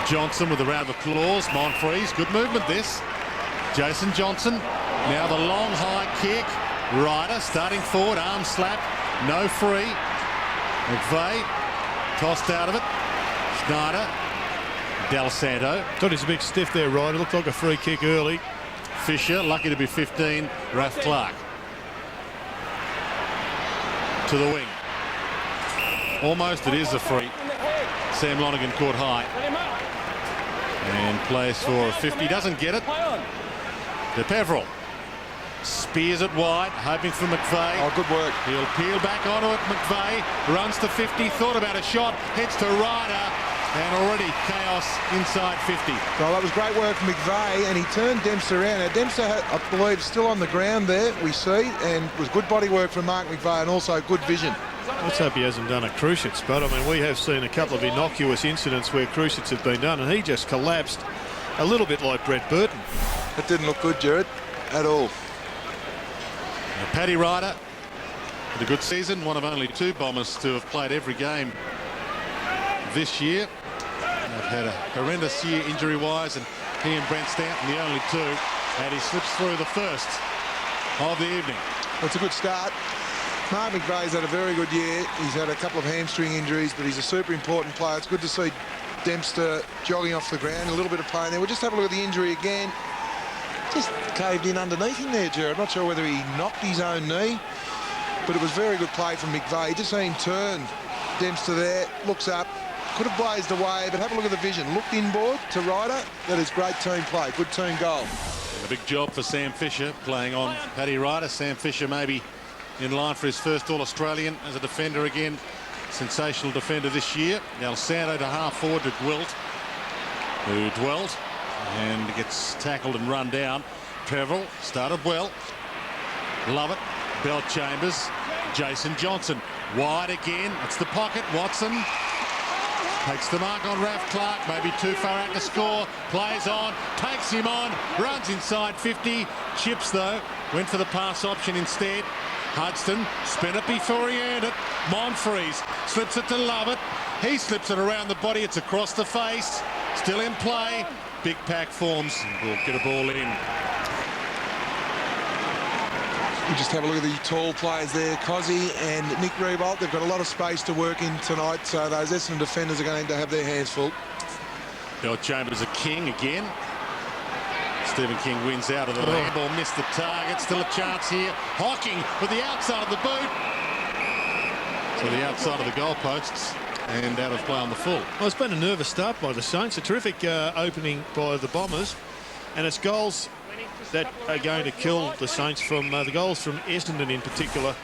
Johnson with a round of applause. Monfries, good movement this. Jason Johnson, now the long high kick. Ryder starting forward, arm slap, no free. McVeigh tossed out of it. Schneider, Del Santo. Thought he's a bit stiff there, Ryder. Looked like a free kick early. Fisher, lucky to be 15. Raf Clark to the wing. Almost, it is a free. Sam Lonergan caught high and plays for a 50. Doesn't get it. De Peveril spears it wide, hoping for McVeigh. Oh, good work. He'll peel back onto it. McVeigh runs to 50, thought about a shot, heads to Ryder, and already chaos inside 50. Well, that was great work from McVeigh, and he turned Dempster around. Now, Dempster, I believe, still on the ground there, we see, and it was good body work from Mark McVeigh and also good vision. Let's hope he hasn't done a Cruciate, but I mean, we have seen a couple of innocuous incidents where Cruciates have been done, and he just collapsed a little bit like Brett Burton. That didn't look good, Jared, at all. Now, Paddy Ryder had a good season, one of only 2 Bombers to have played every game this year. They've had a horrendous year injury-wise, and he and Brent Stanton the only 2, and he slips through the first of the evening. That's a good start. Mark McVeigh's had a very good year. He's had a couple of hamstring injuries, but he's a super important player. It's good to see Dempster jogging off the ground, a little bit of pain there. We'll just have a look at the injury again. Just caved in underneath him there, Jared. Not sure whether he knocked his own knee, but it was very good play from McVeigh. Just see him turn. Dempster there, looks up, could have blazed away, but have a look at the vision. Looked inboard to Ryder. That is great team play, good team goal. A big job for Sam Fisher playing on Paddy Ryder. Sam Fisher maybe in line for his first All-Australian as a defender again. Sensational defender this year. Del Santo to half forward to Dwelt, who dwelt and gets tackled and run down. Peveril started well. Love it. Bell Chambers. Jason Johnson wide again. It's the pocket. Watson takes the mark on Raf Clark. Maybe too far out to score. Plays on. Takes him on. Runs inside 50. Chips though. Went for the pass option instead. Hudson spent it before he earned it. Monfries slips it to Lovett. He slips it around the body. It's across the face. Still in play. Big pack forms. We'll get a ball in. You just have a look at the tall players there. Cozzy and Nick Rebolt. They've got a lot of space to work in tonight, so those Essendon defenders are going to have their hands full. Bell Chambers a king again. Stephen King wins out of the handball, missed the target. Still a chance here. Hocking with the outside of the boot. To the outside of the goalposts and out of play on the full. Well, it's been a nervous start by the Saints. A terrific opening by the Bombers. And it's goals that are going to kill the Saints from the goals from Essendon in particular.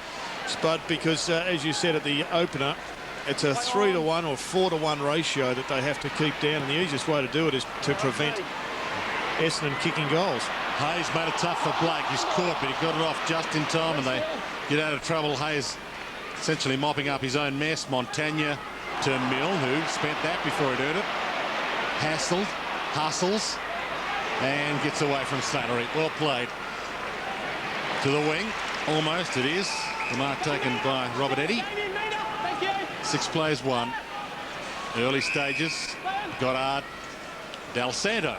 Spud, because as you said at the opener, it's a 3-to-1 or 4-to-1 ratio that they have to keep down. And the easiest way to do it is to prevent Essendon kicking goals. Hayes made it tough for Blake. He's caught, but he got it off just in time, and they get out of trouble. Hayes essentially mopping up his own mess. Montagna to Mill, who spent that before he'd earned it. Hassled, hustles, and gets away from Slattery. Well played. To the wing, almost it is. The mark taken by Robert Eddy. 6 plays 1. Early stages, Goddard, Del Santo.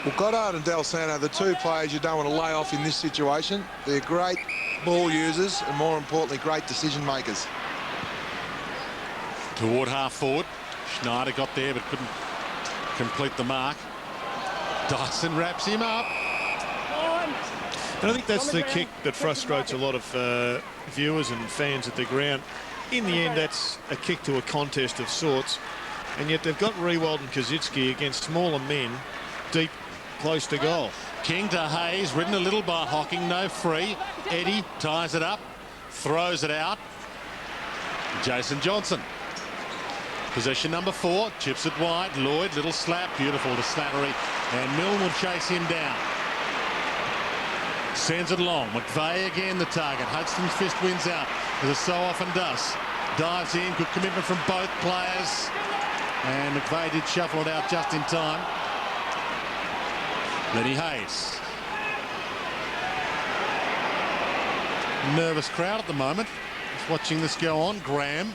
Well, Goddard and Del Santo, the 2 players you don't want to lay off in this situation. They're great ball users and, more importantly, great decision makers. Toward half forward. Schneider got there but couldn't complete the mark. Dyson wraps him up. And I think that's the kick that frustrates a lot of viewers and fans at the ground. In the end, that's a kick to a contest of sorts. And yet they've got Rewald and Kaczynski against smaller men deep close to goal. King to Hayes, ridden a little by Hocking, no free. Eddy ties it up, throws it out. Jason Johnson. Possession number 4, chips it wide. Lloyd, little slap, beautiful to Slattery, and Milne will chase him down. Sends it long. McVeigh again the target. Hudson's fist wins out, as it so often does. Dives in, good commitment from both players. And McVeigh did shuffle it out just in time. Lenny Hayes. Nervous crowd at the moment. Just watching this go on. Graham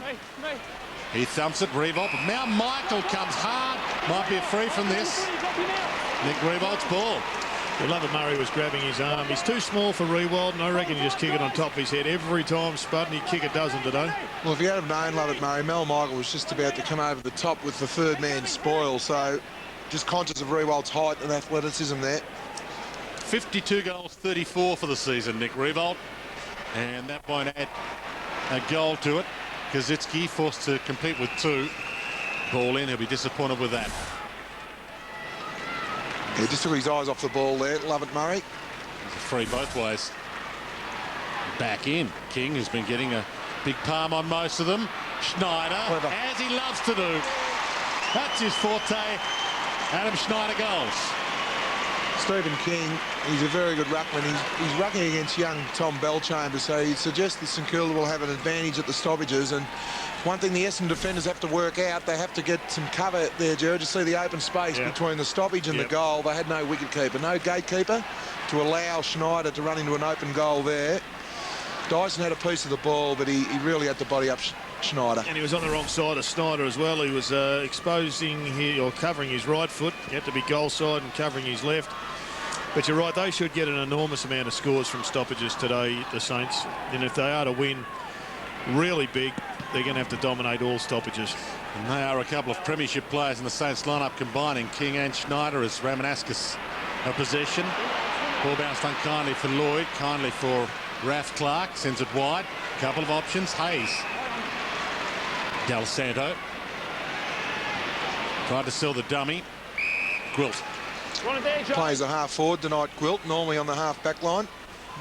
He thumps it, Revolt, but now Michael comes hard. Might be a free from this. Nick Revolt's ball. Lovett Murray was grabbing his arm. He's too small for Rewald, and I reckon he just kick it on top of his head every time, Spud, and he kick a dozen today. Well, if you had have known Lovett Murray, Mel Michael was just about to come over the top with the third man spoil, so just conscious of Rewald's height and athleticism there. 52 goals, 34 for the season, Nick Revolt. And that won't add a goal to it. Kazitsky forced to compete with 2. Ball in, he'll be disappointed with that. He just took his eyes off the ball there, Lovett Murray. It's a free both ways. Back in. King has been getting a big palm on most of them. Schneider, as he loves to do. That's his forte. Adam Schneider goals. Stephen King, he's a very good ruckman. He's rucking against young Tom Bellchambers, so you'd suggest that St Kilda will have an advantage at the stoppages. And one thing the Essendon defenders have to work out, they have to get some cover there, Gerard. Just see the open space between the stoppage and the goal. They had no wicketkeeper, no gatekeeper to allow Schneider to run into an open goal there. Dyson had a piece of the ball, but he really had to body up Schneider. And he was on the wrong side of Schneider as well. He was exposing or covering his right foot. He had to be goal side and covering his left. But you're right, they should get an enormous amount of scores from stoppages today, the Saints. And if they are to win really big, they're going to have to dominate all stoppages. And they are a couple of premiership players in the Saints lineup combining King and Schneider as Ramanauskas a possession. Ball bounced unkindly for Lloyd, kindly for Raf Clark, sends it wide. Couple of options. Hayes. Del Santo. Tried to sell the dummy. Gwilt. Plays a half forward tonight, Gwilt, normally on the half back line.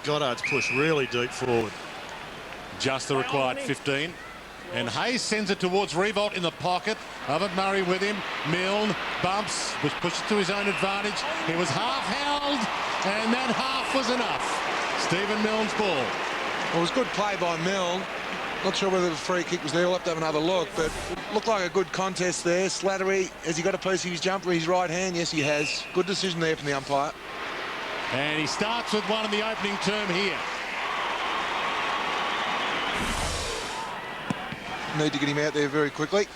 Goddard's pushed really deep forward. Just the required 15. And Hayes sends it towards Revolt in the pocket. Lovett Murray with him. Milne bumps, which pushes to his own advantage. He was half held, and that half was enough. Stephen Milne's ball. Well, it was good play by Milne. Not sure whether the free kick was there. We'll have to have another look, but it looked like a good contest there. Slattery, has he got a piece of his jumper in his right hand? Yes, he has. Good decision there from the umpire. And he starts with one in the opening term here. Need to get him out there very quickly.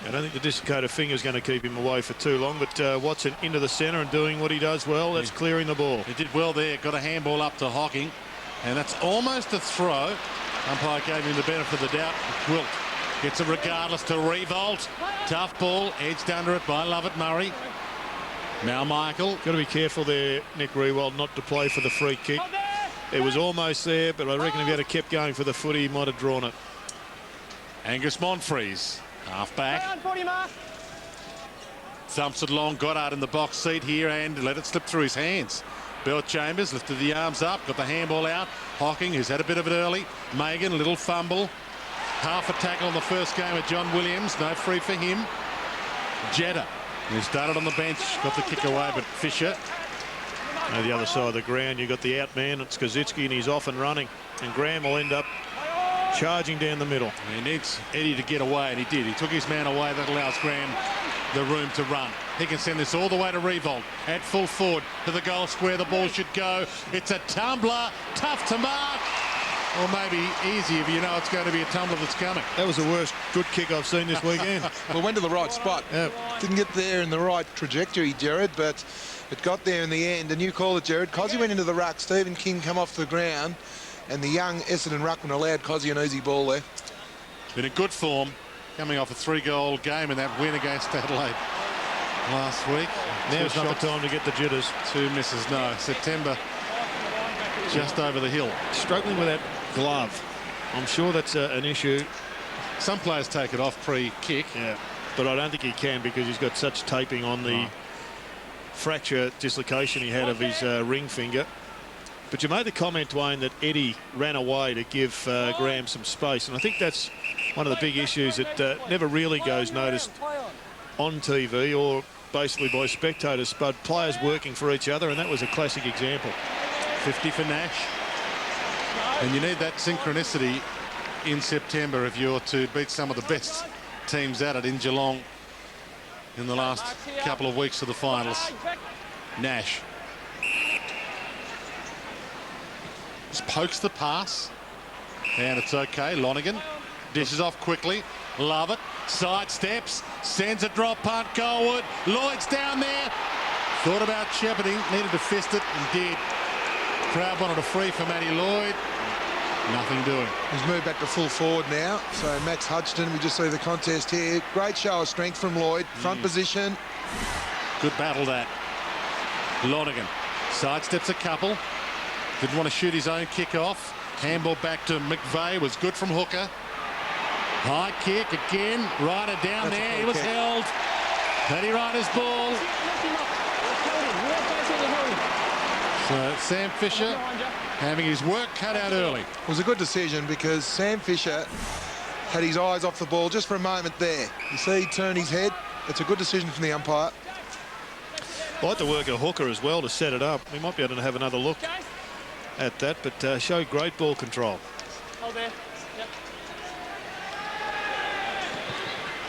I don't think the dislocated finger is going to keep him away for too long, but Watson into the centre and doing what he does well. That's clearing the ball. He did well there. Got a handball up to Hocking, and that's almost a throw. Umpire gave him the benefit of the doubt. Gwilt gets it regardless to Revolt. Tough ball, edged under it by Lovett Murray. Now Michael. Got to be careful there, Nick Rewald, not to play for the free kick. It was almost there, but I reckon if he had kept going for the footy, he might have drawn it. Angus Monfries, half back. Thumps it long. Goddard in the box seat here and let it slip through his hands. Bellchambers lifted the arms up, got the handball out. Hocking, who's had a bit of it early. Megan, little fumble. Half a tackle on the first game of John Williams. No free for him. Jetta, who started on the bench, got the kick away, but Fisher. On the other side of the ground, you've got the out man. It's Kazitsky, and he's off and running. And Graham will end up charging down the middle. He needs Eddie to get away, and he did. He took his man away. That allows Graham the room to run. He can send this all the way to Revolt at full forward to the goal square. The ball should go. It's a tumbler, tough to mark, or maybe easy if you know it's going to be a tumbler that's coming. That was the worst good kick I've seen this weekend. Well, went to the right spot. Yep. Didn't get there in the right trajectory, Gerard, but it got there in the end. And you call it, Gerard. Cozzy went into the ruck. Stephen King come off the ground, and the young Essendon ruckman allowed Cozzy an easy ball there. Been in good form, coming off a 3-goal game in that win against Adelaide last week. Now's not the time to get the jitters. 2 misses, no. September just over the hill. Struggling with that glove. I'm sure that's an issue. Some players take it off pre-kick. Yeah, but I don't think he can because he's got such taping on the fracture dislocation he had of his ring finger. But you made the comment, Dwayne, that Eddie ran away to give Graham some space, and I think that's one of the big issues that never really goes noticed on TV or basically by spectators, but players working for each other, and that was a classic example. 50 for Nash. And you need that synchronicity in September if you're to beat some of the best teams at it in Geelong in the last couple of weeks of the finals. Nash. Just pokes the pass. And it's okay. Lonergan dishes off quickly. Love it. side steps, sends a drop punt goalward. Lloyd's down there. Thought about shepherding, needed to fist it and did. Crowd wanted a free for Matty Lloyd. Nothing doing. He's moved back to full forward now. So Max Hudson, we just see the contest here. Great show of strength from Lloyd. Front position. Good battle that. Lonergan sidesteps a couple. Didn't want to shoot his own kick off. Handball back to McVeigh was good from hooker. High kick again. Ryder down there. He was held. Paddy Ryder's ball. So Sam Fisher having his work cut out early. It was a good decision because Sam Fisher had his eyes off the ball just for a moment there. You see he turned his head. It's a good decision from the umpire. I'd like to work a hooker as well to set it up. We might be able to have another look at that, but show great ball control. Hold there. Yep.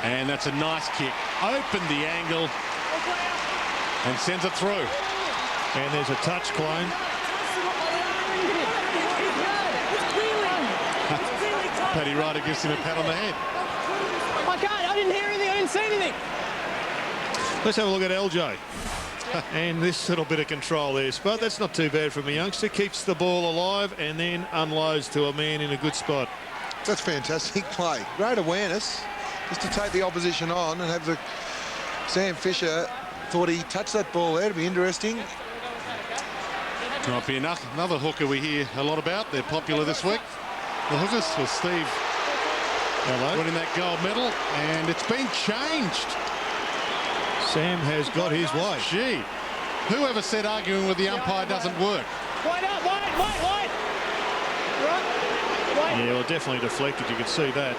And that's a nice kick. Opened the angle and sends it through. And there's a touch claim. Paddy Ryder gives him a pat on the head. I didn't hear anything. I didn't see anything. Let's have a look at LJ. And this little bit of control there, Spud. That's not too bad from a youngster. Keeps the ball alive and then unloads to a man in a good spot. That's fantastic play. Great awareness just to take the opposition on and have the... Sam Fisher thought he touched that ball there. It'd be interesting. Might be another hooker we hear a lot about. They're popular this week. The hookers with Steve winning that gold medal, and it's been changed. Sam has got his way. Gee, whoever said arguing with the umpire doesn't work? Wide up, wide. Right. Yeah, well, definitely deflected. You can see that.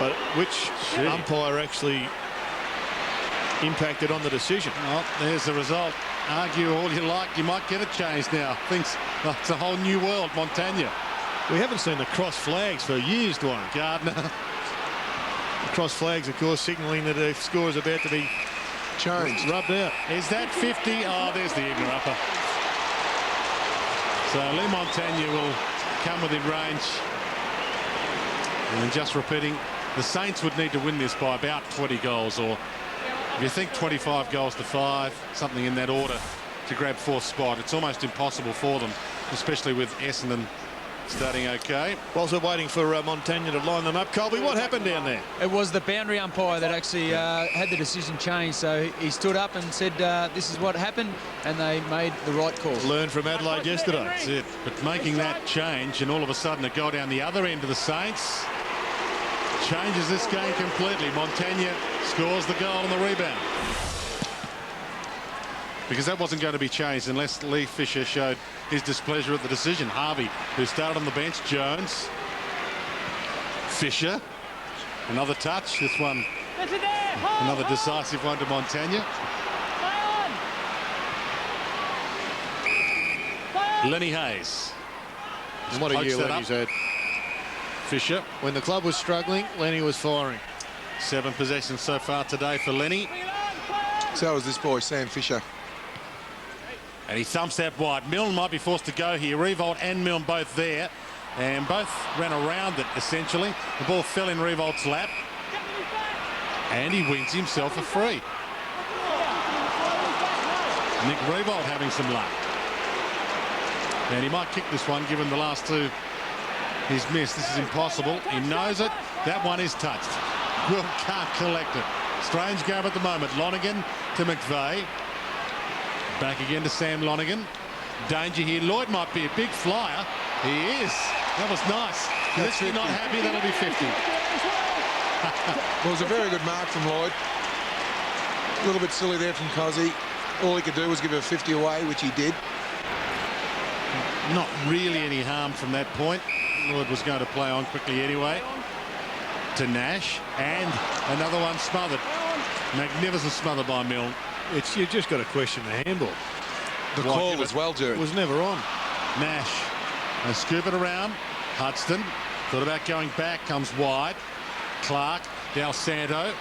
But which umpire actually impacted on the decision? Well, there's the result. Argue all you like, you might get it changed now. Thinks it's a whole new world, Montagna. We haven't seen the cross flags for years, Dwayne. Gardner. The cross flags, of course, signalling that the score is about to be Changed. rubbed out. Is that 50? Oh, there's the evener upper. So Lee Montagna will come within range. And just repeating, the Saints would need to win this by about 20 goals, or if you think 25 goals to 5, something in that order, to grab fourth spot. It's almost impossible for them, especially with Essendon starting okay. Whilst we're waiting for Montagna to line them up, Colby, what happened down there? It was the boundary umpire that actually had the decision changed. So he stood up and said, this is what happened, and they made the right call. Learned from Adelaide yesterday. That's it. But making that change and all of a sudden a goal down the other end of the Saints changes this game completely. Montagna scores the goal and the rebound. Because that wasn't going to be changed unless Lee Fisher showed his displeasure at the decision. Harvey, who started on the bench, Jones, Fisher, another touch. This one, another decisive one to Montagna. Lenny Hayes. And what a year Lenny's had. Fisher. When the club was struggling, Lenny was firing. 7 possessions so far today for Lenny. So was this boy, Sam Fisher. And he thumps that wide. Milne might be forced to go here. Revolt and Milne both there. And both ran around it, essentially. The ball fell in Revolt's lap. And he wins himself a free. Nick Revolt having some luck. And he might kick this one, given the last two he's missed. This is impossible. He knows it. That one is touched. Will can't collect it. Strange game at the moment. Lonergan to McVeigh. Back again to Sam Lonergan. Danger here. Lloyd might be a big flyer. He is. That was nice. If you're not happy, that'll be 50. Well, it was a very good mark from Lloyd. A little bit silly there from Cozzy. All he could do was give a 50 away, which he did. Not really any harm from that point. Lloyd was going to play on quickly anyway. To Nash. And another one smothered. Magnificent smother by Milne. You've just got to question the handball. The call as well, Jerry. It was never on. Nash. They scoop it around. Hudson thought about going back. Comes wide. Clark. Del Santo.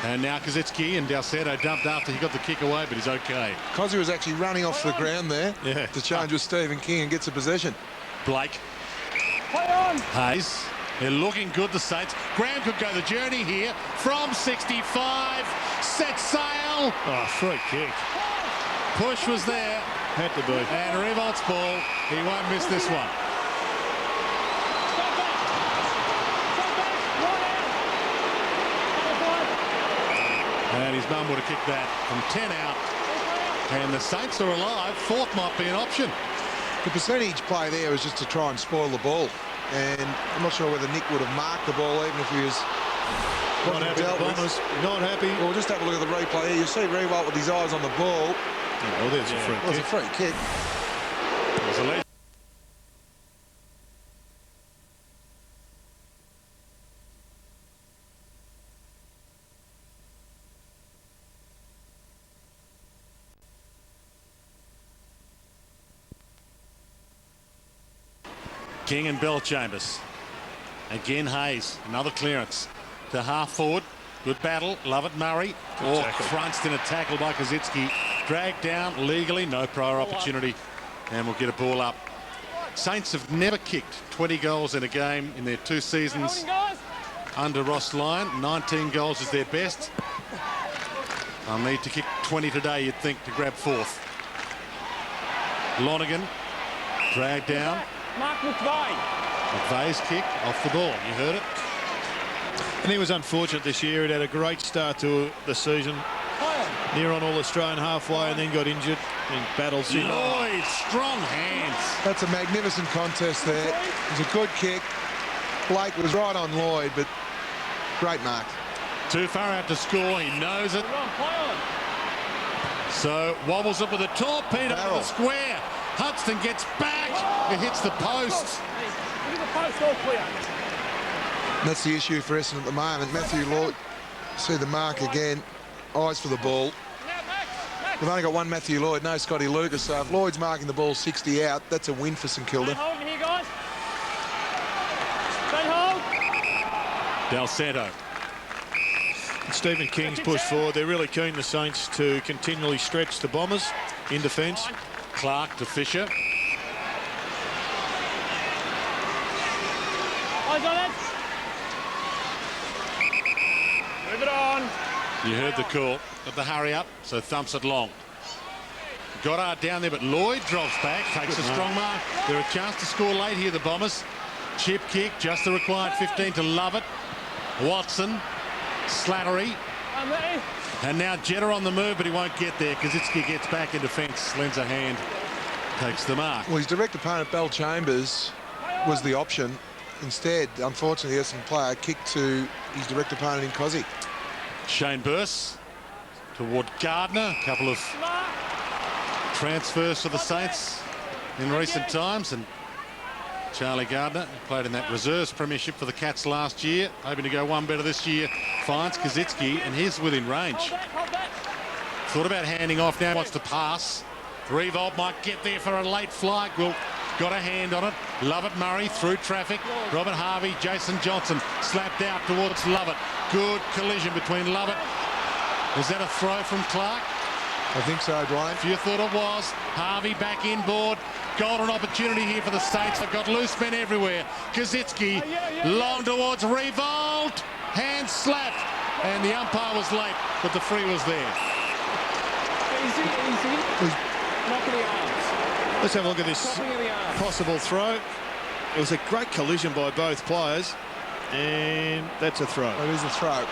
And now Kazitsky, and Del Santo dumped after he got the kick away, but he's okay. Cozzy was actually running off the ground there to change with Stephen King and gets a possession. Blake. Hayes. They're looking good, the Saints. Graham could go the journey here from 65. Set sail. Oh, free kick. Push was there. Had to be. And Revolt's ball. He won't miss this one. And his mum would have kicked that from 10 out. And the Saints are alive. Fourth might be an option. The percentage play there was just to try and spoil the ball. And I'm not sure whether Nick would have marked the ball even if he was Not happy. The Bombers. Not happy. Well, just have a look at the replay here. You see Revolt with his eyes on the ball. Oh, there's a free It was kick. a free kick. It was a lead. King and Bell Chambers. Again Hayes, another clearance to half forward. Good battle, love it Murray. Oh, tackle. crunched in a tackle by Kazitsky. Dragged down legally, no prior opportunity. And we'll get a ball up. Saints have never kicked 20 goals in a game in their 2 seasons under Ross Lyon. 19 goals is their best. They'll need to kick 20 today, you'd think, to grab fourth. Lonergan, dragged down. Mark McVeigh. McVeigh's kick off the ball. You heard it. And he was unfortunate this year. He'd had a great start to the season. Near on All-Australian halfway and then got injured and battles in. Lloyd, strong hands. That's a magnificent contest there. It was a good kick. Blake was right on Lloyd, but great mark. Too far out to score. He knows it. So wobbles up with a torpedo to the square. Hudson gets back. It hits the post. And that's the issue for Essendon at the moment. Matthew Lloyd, see the mark again. Eyes for the ball. We've only got one Matthew Lloyd, no Scotty Lucas. So if Lloyd's marking the ball 60 out, that's a win for St Kilda. Hold here, guys. Stay hold. Del Santo. Stephen King's pushed forward. They're really keen, the Saints, to continually stretch the Bombers in defence. Clark to Fisher. Eyes on it. Move it on. You heard the call. Got the hurry up, so thumps it long. Goddard down there, but Lloyd drops back, takes a strong mark. They're a chance to score late here, the Bombers. Chip kick, just the required 15 to love it. Watson, Slattery. And now Jetta on the move, but he won't get there. Kazitsky gets back in defence, lends a hand, takes the mark. Well, his direct opponent, Bell Chambers, was the option. Instead, unfortunately, the Essendon player kicked to his direct opponent in Cozzy. Shane Burse toward Gardner. A couple of transfers for the Saints in recent times, and Charlie Gardner played in that reserves premiership for the Cats last year, hoping to go one better this year. Finds Kazitsky, and he's within range. Thought about handing off, now wants to pass. Revolt might get there for a late flight. Well, got a hand on it. Lovett Murray through traffic. Robert Harvey, Jason Johnson slapped out towards Lovett. Good collision between Lovett. Was that a throw from Clark? I think so, Dwayne. If you thought it was, Harvey back inboard. Golden opportunity here for the Saints. They've got loose men everywhere. Kazitsky long towards Revolt. Hand slapped. And the umpire was late, but the free was there. Easy, easy. Knocking the arms. Let's have a look at this possible throw. It was a great collision by both players, and that's a throw. It is a throw.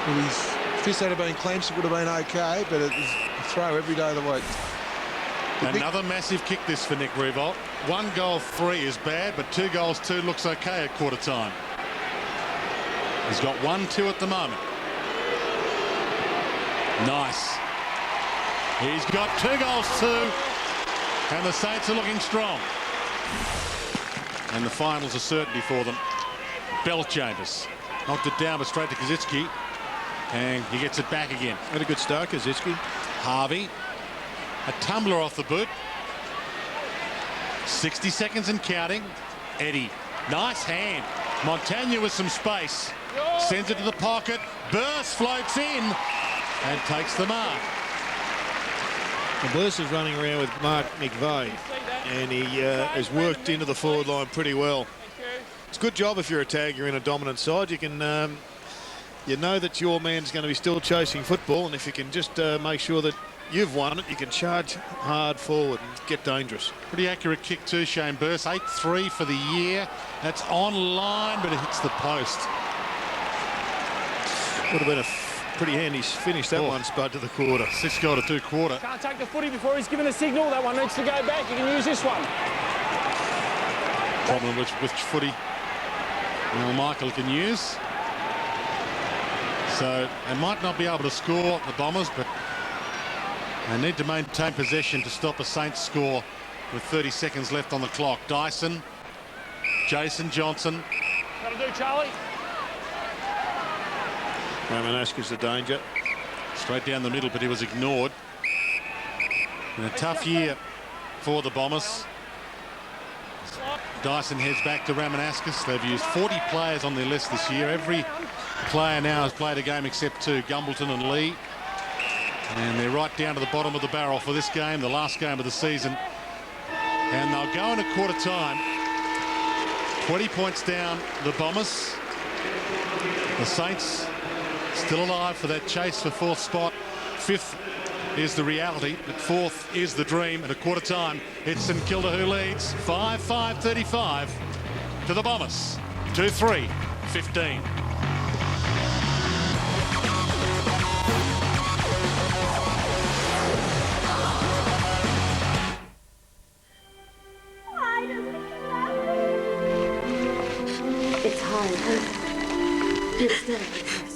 If his fist had been clenched, it would have been okay, but it was a throw every day of the week. Another massive kick this for Nick Revolt. 1 goal 3 is bad, but 2 goals 2 looks okay at quarter time. He's got 1-2 at the moment. Nice. He's got 2 goals 2, and the Saints are looking strong. And the final's a certainty for them. Bell Chambers knocked it down, but straight to Kazitsky, and he gets it back again. Had a good start, Kazitsky. Harvey, a tumbler off the boot. 60 seconds and counting. Eddie, nice hand. Montagna with some space. Sends it to the pocket. Burst floats in and takes the mark. And Burse is running around with Mark McVeigh, and he has worked into the forward line pretty well. It's a good job if you're a tag, you're in a dominant side. You can, you know that your man's going to be still chasing football, and if you can just make sure that you've won it, you can charge hard forward and get dangerous. Pretty accurate kick too, Shane Burse. 8-3 for the year. That's online, but it hits the post. Would have been a pretty handy finish, that one, Spud, to the quarter. 6 goal to 2 quarter. Can't take the footy before he's given a signal. That one needs to go back. You can use this one. Problem with footy Michael can use. So they might not be able to score, the Bombers, but they need to maintain possession to stop a Saints score with 30 seconds left on the clock. Dyson, Jason Johnson. That'll do, Charlie. Ramanaska's the danger. Straight down the middle, but he was ignored. And a tough year for the Bombers. Dyson heads back to Ramanauskas. They've used 40 players on their list this year. Every player now has played a game except 2, Gumbleton and Lee. And they're right down to the bottom of the barrel for this game, the last game of the season. And they'll go into quarter time. 20 points down, the Bombers. The Saints still alive for that chase for 4th spot. 5th is the reality, but 4th is the dream. At a quarter time, it's St Kilda who leads 5-5-35 to the Bombers. 2-3-15. It's hard, huh? You're still a professor.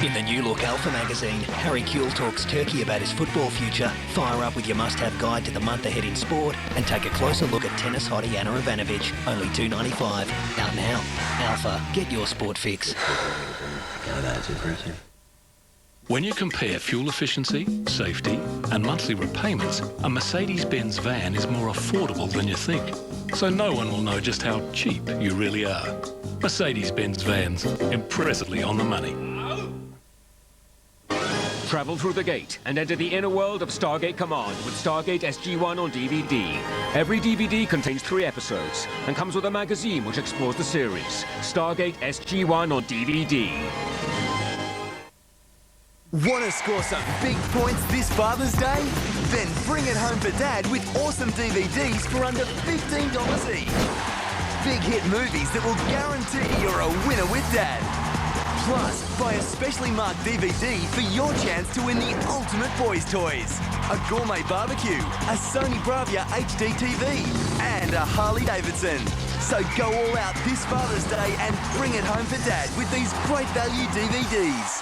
In the new look Alpha magazine, Harry Kuehl talks turkey about his football future. Fire up with your must-have guide to the month ahead in sport and take a closer look at tennis hottie Anna Ivanovic. Only $2.95. Out now. Alpha, get your sport fix. God, that's impressive. When you compare fuel efficiency, safety and monthly repayments, a Mercedes-Benz van is more affordable than you think. So no one will know just how cheap you really are. Mercedes-Benz vans, impressively on the money. Travel through the gate and enter the inner world of Stargate Command with Stargate SG-1 on DVD. Every DVD contains 3 episodes and comes with a magazine which explores the series. Stargate SG-1 on DVD. Want to score some big points this Father's Day? Then bring it home for Dad with awesome DVDs for under $15 each. Big hit movies that will guarantee you're a winner with Dad. Plus, buy a specially marked DVD for your chance to win the ultimate boys' toys. A gourmet barbecue, a Sony Bravia HD TV, and a Harley Davidson. So go all out this Father's Day and bring it home for Dad with these great value DVDs.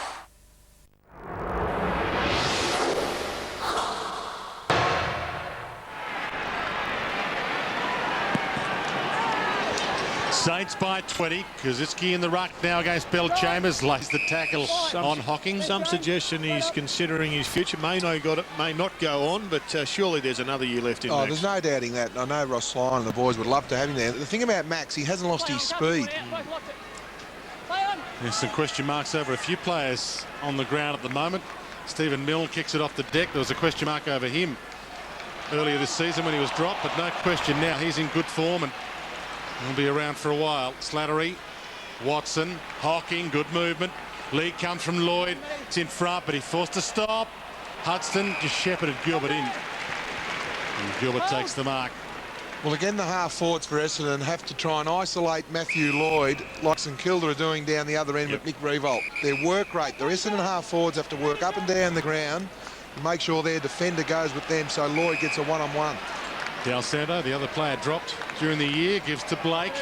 Saints by 20. Koziski in the ruck now against Bell Chambers. Lays the tackle on Hocking. Some suggestion he's considering his future. May not go on, but surely there's another year left in Max. There's no doubting that. I know Ross Lyon and the boys would love to have him there. The thing about Max, he hasn't lost his speed. There's some question marks over a few players on the ground at the moment. Stephen Milne kicks it off the deck. There was a question mark over him earlier this season when he was dropped, but no question now he's in good form and he'll be around for a while. Slattery, Watson, Hocking, good movement. Lead comes from Lloyd. It's in front, but he's forced to stop. Hudson just shepherded Gilbert in. And Gilbert takes the mark. Well, again, the half forwards for Essendon have to try and isolate Matthew Lloyd like St Kilda are doing down the other end with Nick Revolt. Their work rate, the Essendon half forwards have to work up and down the ground and make sure their defender goes with them so Lloyd gets a one-on-one. D'Alessandro, the other player dropped during the year, gives to Blake.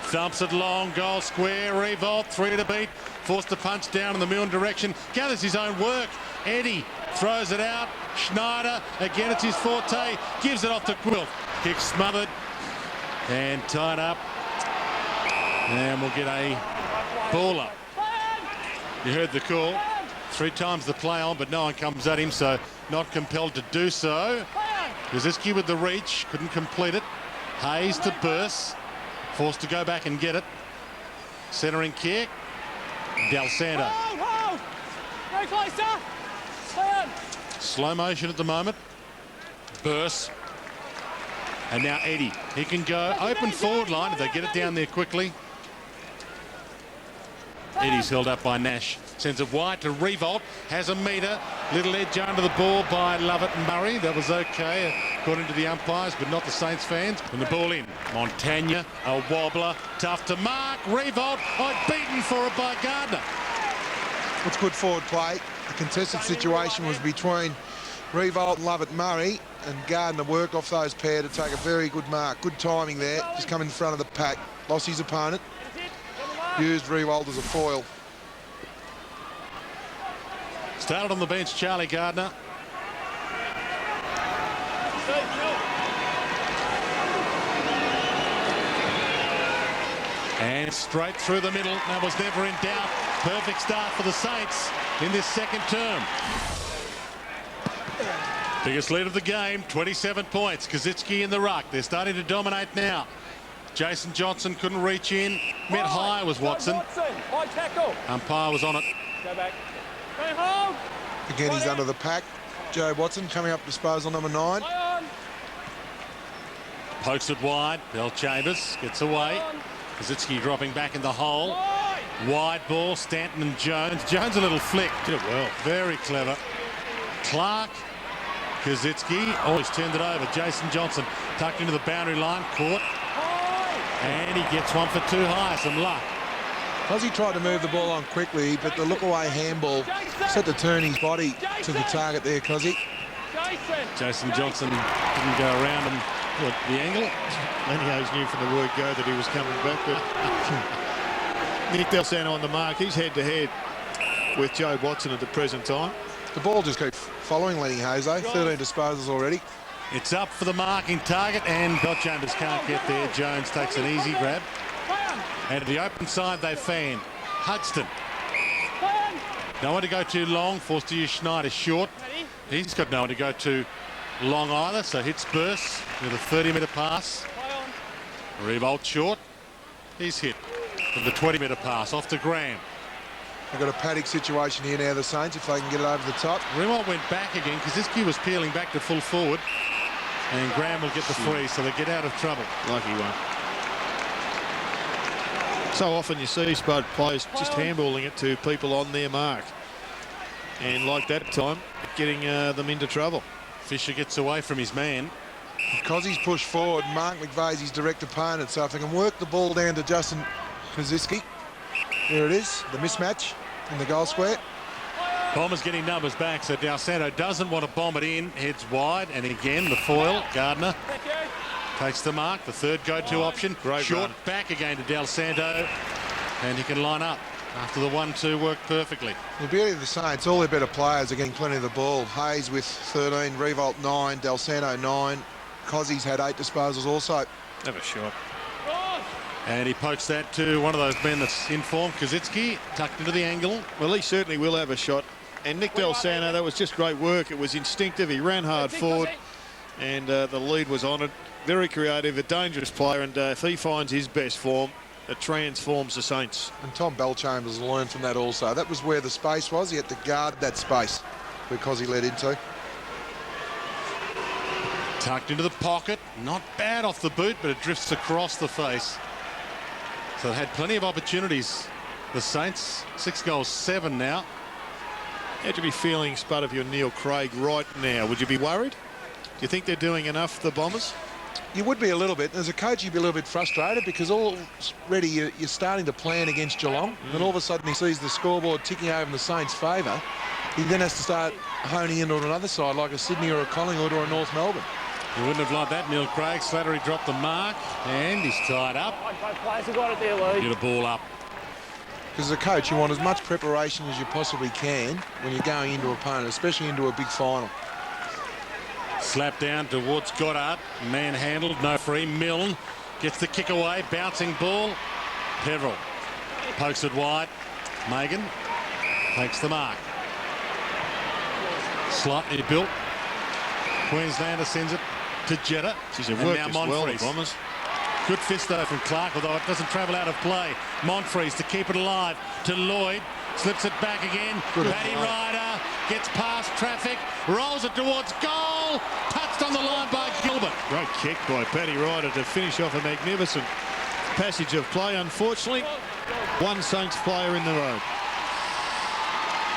Thumps it long, goal square, Revolt, 3 to beat. Forced to punch down in the Milne direction. Gathers his own work. Eddie throws it out. Schneider, again it's his forte. Gives it off to Quilt. Kick smothered and tied up. And we'll get a ball up. You heard the call. 3 times the play on, but no one comes at him, so not compelled to do so. Koziski with the reach, couldn't complete it. Hayes to Burse, forced to go back and get it. Centering kick. D'Alessandro. Go closer. Slow motion at the moment. Burse. And now Eddie. He can go open forward line if they get it down there quickly. Eddie's held up by Nash. Sends it wide to Revolt. Has a metre. Little edge under the ball by Lovett and Murray. That was okay according to the umpires, but not the Saints fans. And the ball in. Montagna, a wobbler. Tough to mark. Revolt. Beaten for it by Gardner. It's good forward play. The contested situation was between Revolt and Lovett Murray, and Gardner worked off those pair to take a very good mark. Good timing there. Just come in front of the pack. Lost his opponent. Used Revolt as a foil. Started on the bench, Charlie Gardner. And straight through the middle. That was never in doubt. Perfect start for the Saints in this second term. Biggest lead of the game, 27 points. Kazitsky in the ruck. They're starting to dominate now. Jason Johnson couldn't reach in. Met high was Watson. High tackle. Umpire was on it. Go back. Go home. Again, he's under the pack. Joe Watson coming up disposal number 9. Pokes it wide. Bell Chambers gets away. Kazitsky dropping back in the hole. Wide ball, Stanton and Jones. Jones a little flick. Did it well. Very clever. Clark. Kazitsky always turned it over. Jason Johnson tucked into the boundary line. Caught. And he gets one for too high. Some luck. Ozzy tried to move the ball on quickly, but the look-away handball set to turn his body to the target there, Cozzy. Jason Johnson didn't go around him at the angle. Lenny Hayes knew from the word go that he was coming back, but Nick Del Santo on the mark. He's head-to-head with Joe Watson at the present time. The ball just keeps following Lenny Hayes, 13 disposals already. It's up for the marking target, and Bell Chambers can't get there. Jones takes an easy grab. And at the open side, they fan. Hudson. No one to go too long. Forced to use Schneider short. He's got no one to go too long either, so hits Burse with a 30-metre pass. Revolt short. He's hit with the 20-metre pass off to Graham. They've got a paddock situation here now, the Saints, if they can get it over the top. Revolt went back again because this kid was peeling back to full forward. And Graham will get the free, so they get out of trouble. Lucky one. So often you see Spud players just handballing it to people on their mark. And like that time, getting them into trouble. Fisher gets away from his man. Because he's pushed forward, Mark McVeigh's his direct opponent. So if they can work the ball down to Justin Kazitsky, there it is, the mismatch in the goal square. Bombers getting numbers back, so Del Santo doesn't want to bomb it in. Heads wide, and again, the foil, Gardner. Takes the mark, the third go-to option. Great short run. back again to Del Santo, and he can line up after the 1-2 worked perfectly. The beauty of the Saints, all their better players are getting plenty of the ball. Hayes with 13, Revolt 9, Del Santo 9. Cozzy's had 8 disposals also. Have a shot. And he pokes that to one of those men that's in form, Kazitsky, tucked into the angle. Well, he certainly will have a shot. And Nick Del Santo, that was just great work. It was instinctive. He ran hard forward, and the lead was on it. Very creative, a dangerous player, and if he finds his best form, it transforms the Saints. And Tom Bellchambers learned from that also. That was where the space was. He had to guard that space because he led into. Tucked into the pocket. Not bad off the boot, but it drifts across the face. So they had plenty of opportunities. The Saints, 6 goals, 7 now. How'd you be feeling, Spud, if you're Neil Craig right now? Would you be worried? Do you think they're doing enough, the Bombers? You would be a little bit. As a coach, you'd be a little bit frustrated because already you're starting to plan against Geelong. And all of a sudden he sees the scoreboard ticking over in the Saints' favour. He then has to start honing in on another side, like a Sydney or a Collingwood or a North Melbourne. You wouldn't have liked that, Neil Craig. Slattery dropped the mark, and he's tied up. Both players have got it there, Lee. Get a ball up. Because as a coach, you want as much preparation as you possibly can when you're going into an opponent, especially into a big final. Slap down towards Goddard. Manhandled, no free. Milne gets the kick away. Bouncing ball. Peveril pokes it wide. Megan takes the mark. Slightly built. Queenslander sends it to Jetta. She's worked now as well, Monfries. the Bombers. Good fist though from Clark, although it doesn't travel out of play. Monfries to keep it alive to Lloyd. Slips it back again. Paddy Ryder gets past traffic. Rolls it towards goal. Touched on on the line by Gilbert. Great kick by Paddy Ryder to finish off a magnificent passage of play. Unfortunately, one Saints player in the road.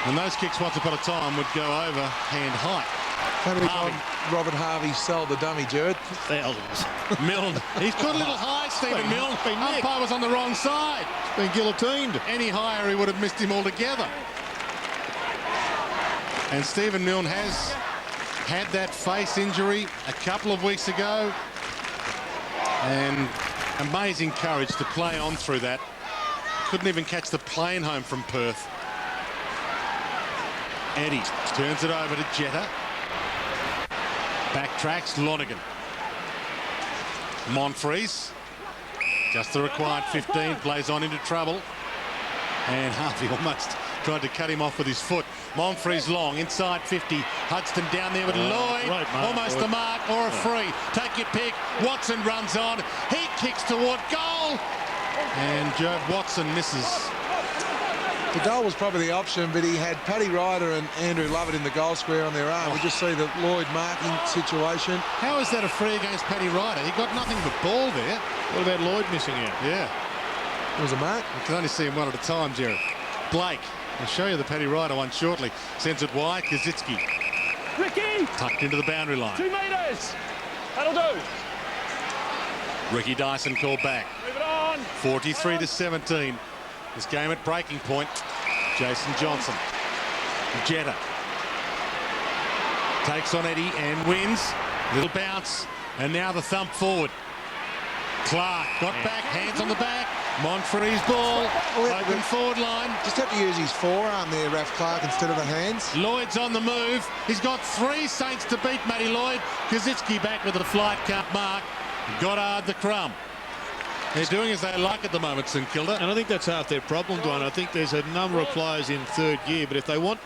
And those kicks once upon a time would go over hand height. How many times Robert Harvey sold the dummy, Jared? Thousands. Milne. He's got a little high, Stephen Milne. Umpire was on the wrong side. Been guillotined. Any higher, he would have missed him altogether. And Stephen Milne has had that face injury a couple of weeks ago. And amazing courage to play on through that. Couldn't even catch the plane home from Perth. Eddie turns it over to Jetta. Backtracks Lonergan. Monfries. Just the required 15. Plays on into trouble. And Harvey almost tried to cut him off with his foot. Monfries long, inside 50. Hudson down there with Lloyd. Right, almost a mark or a free. Take your pick. Watson runs on. He kicks toward goal. And Joe Watson misses. The goal was probably the option, but he had Paddy Ryder and Andrew Lovett in the goal square on their own. We just see the Lloyd marking situation. How is that a free against Paddy Ryder? He got nothing but ball there. What about Lloyd missing out? Yeah. It was a mark. You can only see him one at a time, Jared. Blake. I'll show you the Paddy Ryder one shortly. Sends it wide. Kazitsky. Ricky! Tucked into the boundary line. 2 metres. That'll do. Ricky Dyson called back. Move it on. 43-17. This game at breaking point. Jason Johnson. Jetta. Takes on Eddie and wins. Little bounce. And now the thump forward. Clark got back. Hands on the back. Monfries ball. Open forward line. Just have to use his forearm there, Ralph Clark, instead of the hands. Lloyd's on the move. He's got 3 Saints to beat Matty Lloyd. Kazitsky back with a flight cut mark. Goddard the crumb. They're doing as they like at the moment, St Kilda. And I think that's half their problem, Dwayne. I think there's a number of players in third gear, but if they want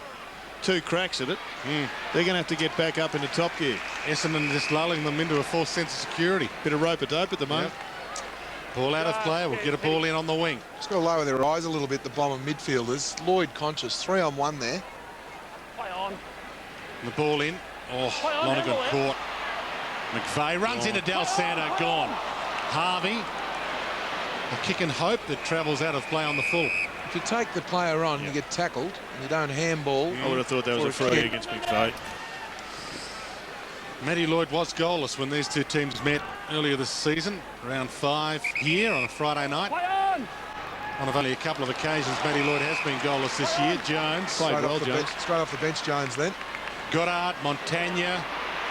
2 cracks at it, they're going to have to get back up into top gear. Essendon just lulling them into a false sense of security. Bit of rope-a-dope at the moment. Yep. Ball out of play. We'll get a ball in on the wing. Just got to lower their eyes a little bit, the Bomber midfielders. Lloyd conscious, 3-on-1 there. Play on. The ball in. Oh, Lonergan caught. McVeigh runs into Del Santo, gone. Harvey. A kick and hope that travels out of play on the full. If you take the player on, you get tackled, and you don't handball. I would have thought that was a free against McVeigh. Matty Lloyd was goalless when these two teams met earlier this season, round 5 here on a Friday night. Play on. One of only a couple of occasions Matty Lloyd has been goalless this year. Jones. Played well, Jones. Straight off the bench, Jones then. Goddard, Montagna.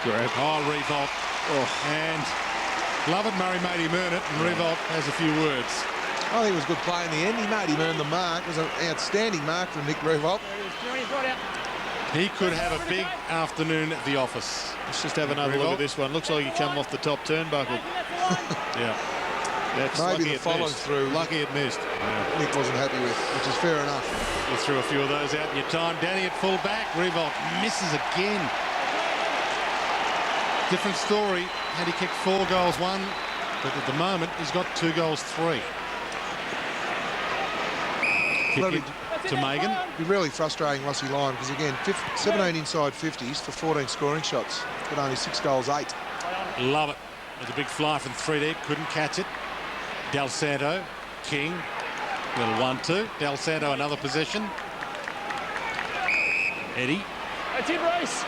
Revolt. And Lovett Murray made him earn it, and Revolt has a few words. I think it was a good play in the end. He made him earn the mark. It was an outstanding mark from Nick Revolt. He could have a big afternoon at the office. Let's just have another look at this one. Looks like he come off the top turnbuckle. Yeah. That's maybe the follow through. Lucky it missed. Yeah. Nick wasn't happy with, which is fair enough. You threw a few of those out in your time. Danny at full back. Revolt misses again. Different story. Had he kicked 4 goals, 1, but at the moment he's got 2 goals, 3. Kick it to Megan. It'd be really frustrating Rossi Lyon because again 17 inside 50s for 14 scoring shots, but only 6 goals, 8. Love it. With a big fly from 3 deep, couldn't catch it. Del Santo, King, little 1-2. Del Santo another possession. Eddie. That's it, Race.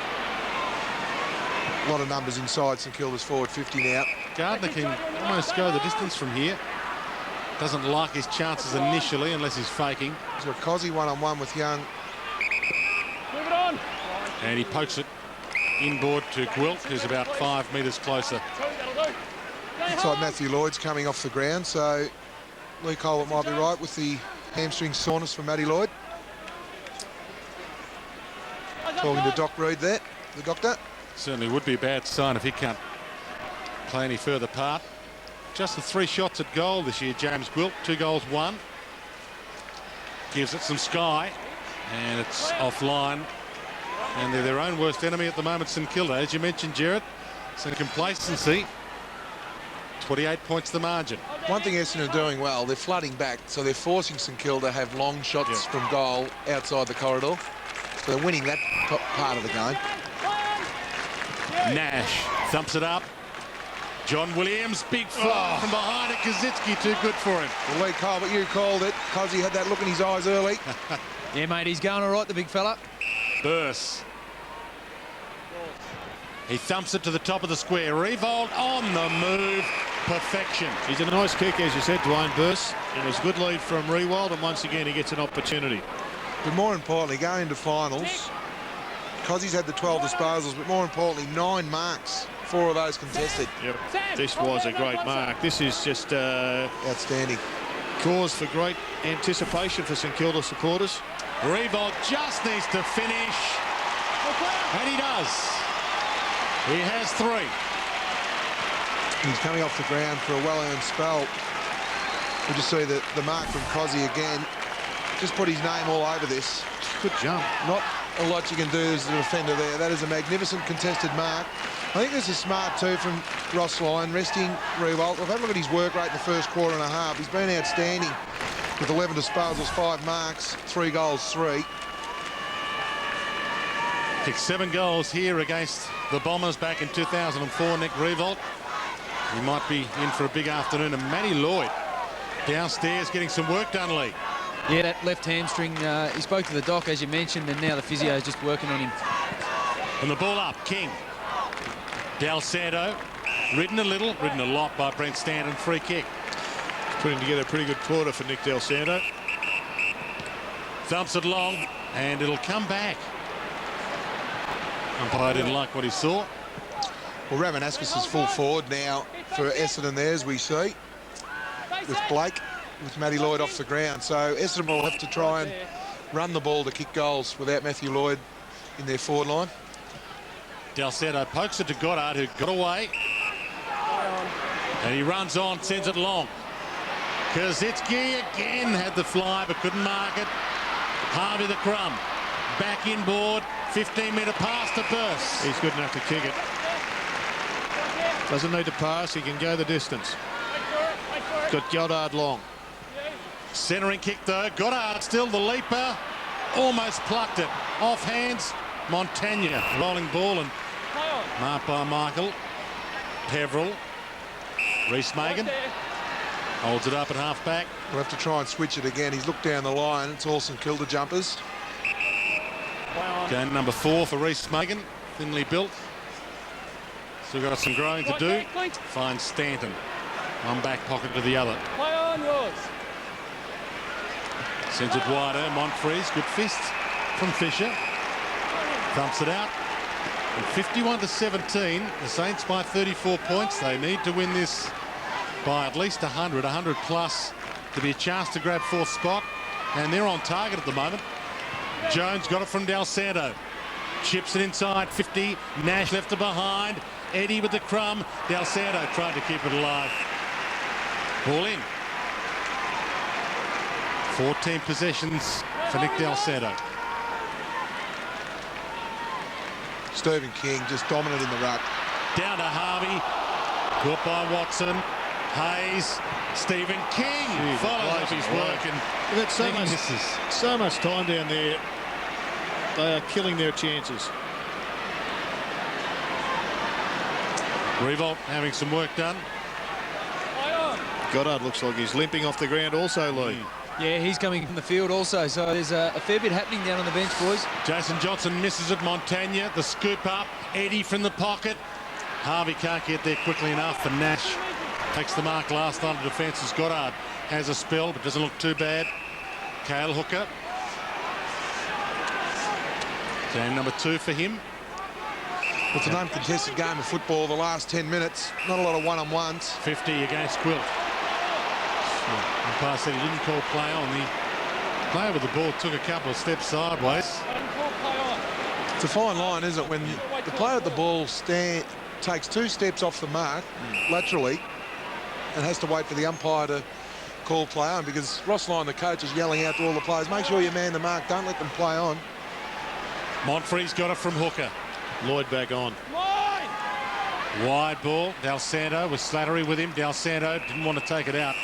A lot of numbers inside St Kilda's forward 50 now. Gardner can almost go the distance from here. Doesn't like his chances initially unless he's faking. He's got Cozzy 1-on-1 with Young. Move it on. And he pokes it inboard to Gwilt, who's about 5 metres closer. Inside Matthew Lloyd's coming off the ground, so Lee Colbert might be right with the hamstring soreness for Matty Lloyd. Talking to Doc Reed there, the doctor. Certainly would be a bad sign if he can't play any further part. Just the 3 shots at goal this year, James Gwilt, 2 goals, 1. Gives it some sky, and it's offline. And they're their own worst enemy at the moment, St Kilda. As you mentioned, Jared, some complacency. 28 points the margin. One thing Essendon are doing well, they're flooding back, so they're forcing St Kilda to have long shots from goal outside the corridor. So they're winning that part of the game. Nash Thumps it up. John Williams, big fly from behind it. Kaczynski too good for him. Well, Lee Cole, but you called it. Cozzy had that look in his eyes early. Yeah, mate, he's going all right, the big fella. Burse. He thumps it to the top of the square. Revolt on the move. Perfection. He's a nice kick, as you said, Dwayne Burse. And it's a good lead from Rewald, and once again he gets an opportunity. But more importantly, going into finals, Cozzy's had the 12 disposals, but more importantly, 9 marks. 4 of those contested. Yep. This was a great mark. This is just outstanding. Cause for great anticipation for St Kilda supporters. Revolt just needs to finish. And he does. He has 3. He's coming off the ground for a well-earned spell. We just see the mark from Cozzy again. Just put his name all over this. Good jump. Not a lot you can do as a defender there. That is a magnificent contested mark. I think this is smart too from Ross Lyon, resting Rewalt. We've had a look at his work rate in the first quarter and a half. He's been outstanding with 11 disposals, 5 marks, 3 goals, 3. Kicked 7 goals here against the Bombers back in 2004, Nick Revolt. He might be in for a big afternoon. And Matty Lloyd downstairs getting some work done, Lee. Yeah, that left hamstring, he spoke to the doc, as you mentioned, and now the physio is just working on him. And the ball up, King. Del Santo, ridden a lot by Brent Stanton. Free kick. Putting together a pretty good quarter for Nick Del Santo. Thumps it long, and it'll come back. Umpire didn't like what he saw. Well, Ramanauskas is full forward now for Essendon there, as we see, with Blake, with Matty Lloyd off the ground. So Essendon will have to try and run the ball to kick goals without Matthew Lloyd in their forward line. Del Santo pokes it to Goddard, who got away. And he runs on, sends it long. Kaczynski again had the fly, but couldn't mark it. Harvey the crumb. Back inboard. 15-metre pass to Burse. He's good enough to kick it. Doesn't need to pass. He can go the distance. Got Goddard long. Centering kick, though. Goddard still the leaper. Almost plucked it. Off hands. Montagna. Rolling ball and marked by Michael. Peveril. Reese Magan. Holds it up at half-back. We'll have to try and switch it again. He's looked down the line. It's all St Kilda jumpers. Game number 4 for Reese Magan. Thinly built. Still got some growing to do. Finds Stanton. One back pocket to the other. Play on yours. Sends it wider. Montfries. Good fist from Fisher. Thumps it out. And 51-17. The Saints by 34 points. They need to win this by at least 100 plus to be a chance to grab 4th spot. And they're on target at the moment. Jones got it from Del Santo. Chips it inside 50. Nash left it behind. Eddie with the crumb. Del Santo tried to keep it alive. Ball in. 14 possessions for Nick Del Santo. Stephen King just dominant in the ruck. Down to Harvey. Caught by Watson. Hayes. Stephen King follows up his work and they've so much time down there. They are killing their chances. Revolt having some work done. Goddard looks like he's limping off the ground also, Lee. Yeah, he's coming from the field also, so there's a fair bit happening down on the bench, boys. Jason Johnson misses it. Montagna, the scoop up. Eddie from the pocket. Harvey can't get there quickly enough, and Nash takes the mark last line of defence as Goddard has a spell, but doesn't look too bad. Cale Hooker. Game number 2 for him. It's an uncontested game of football the last 10 minutes. Not a lot of one-on-ones. 50 against Quilt. Umpire said he didn't call play on. The player with the ball took a couple of steps sideways. It's a fine line, isn't it? When the player at the ball takes 2 steps off the mark, laterally, and has to wait for the umpire to call play on, because Ross Lyon, the coach, is yelling out to all the players, make sure you man the mark, don't let them play on. Montfries got it from Hooker. Lloyd back on. Wide ball. Del Santo with Slattery with him. Del Santo didn't want to take it out.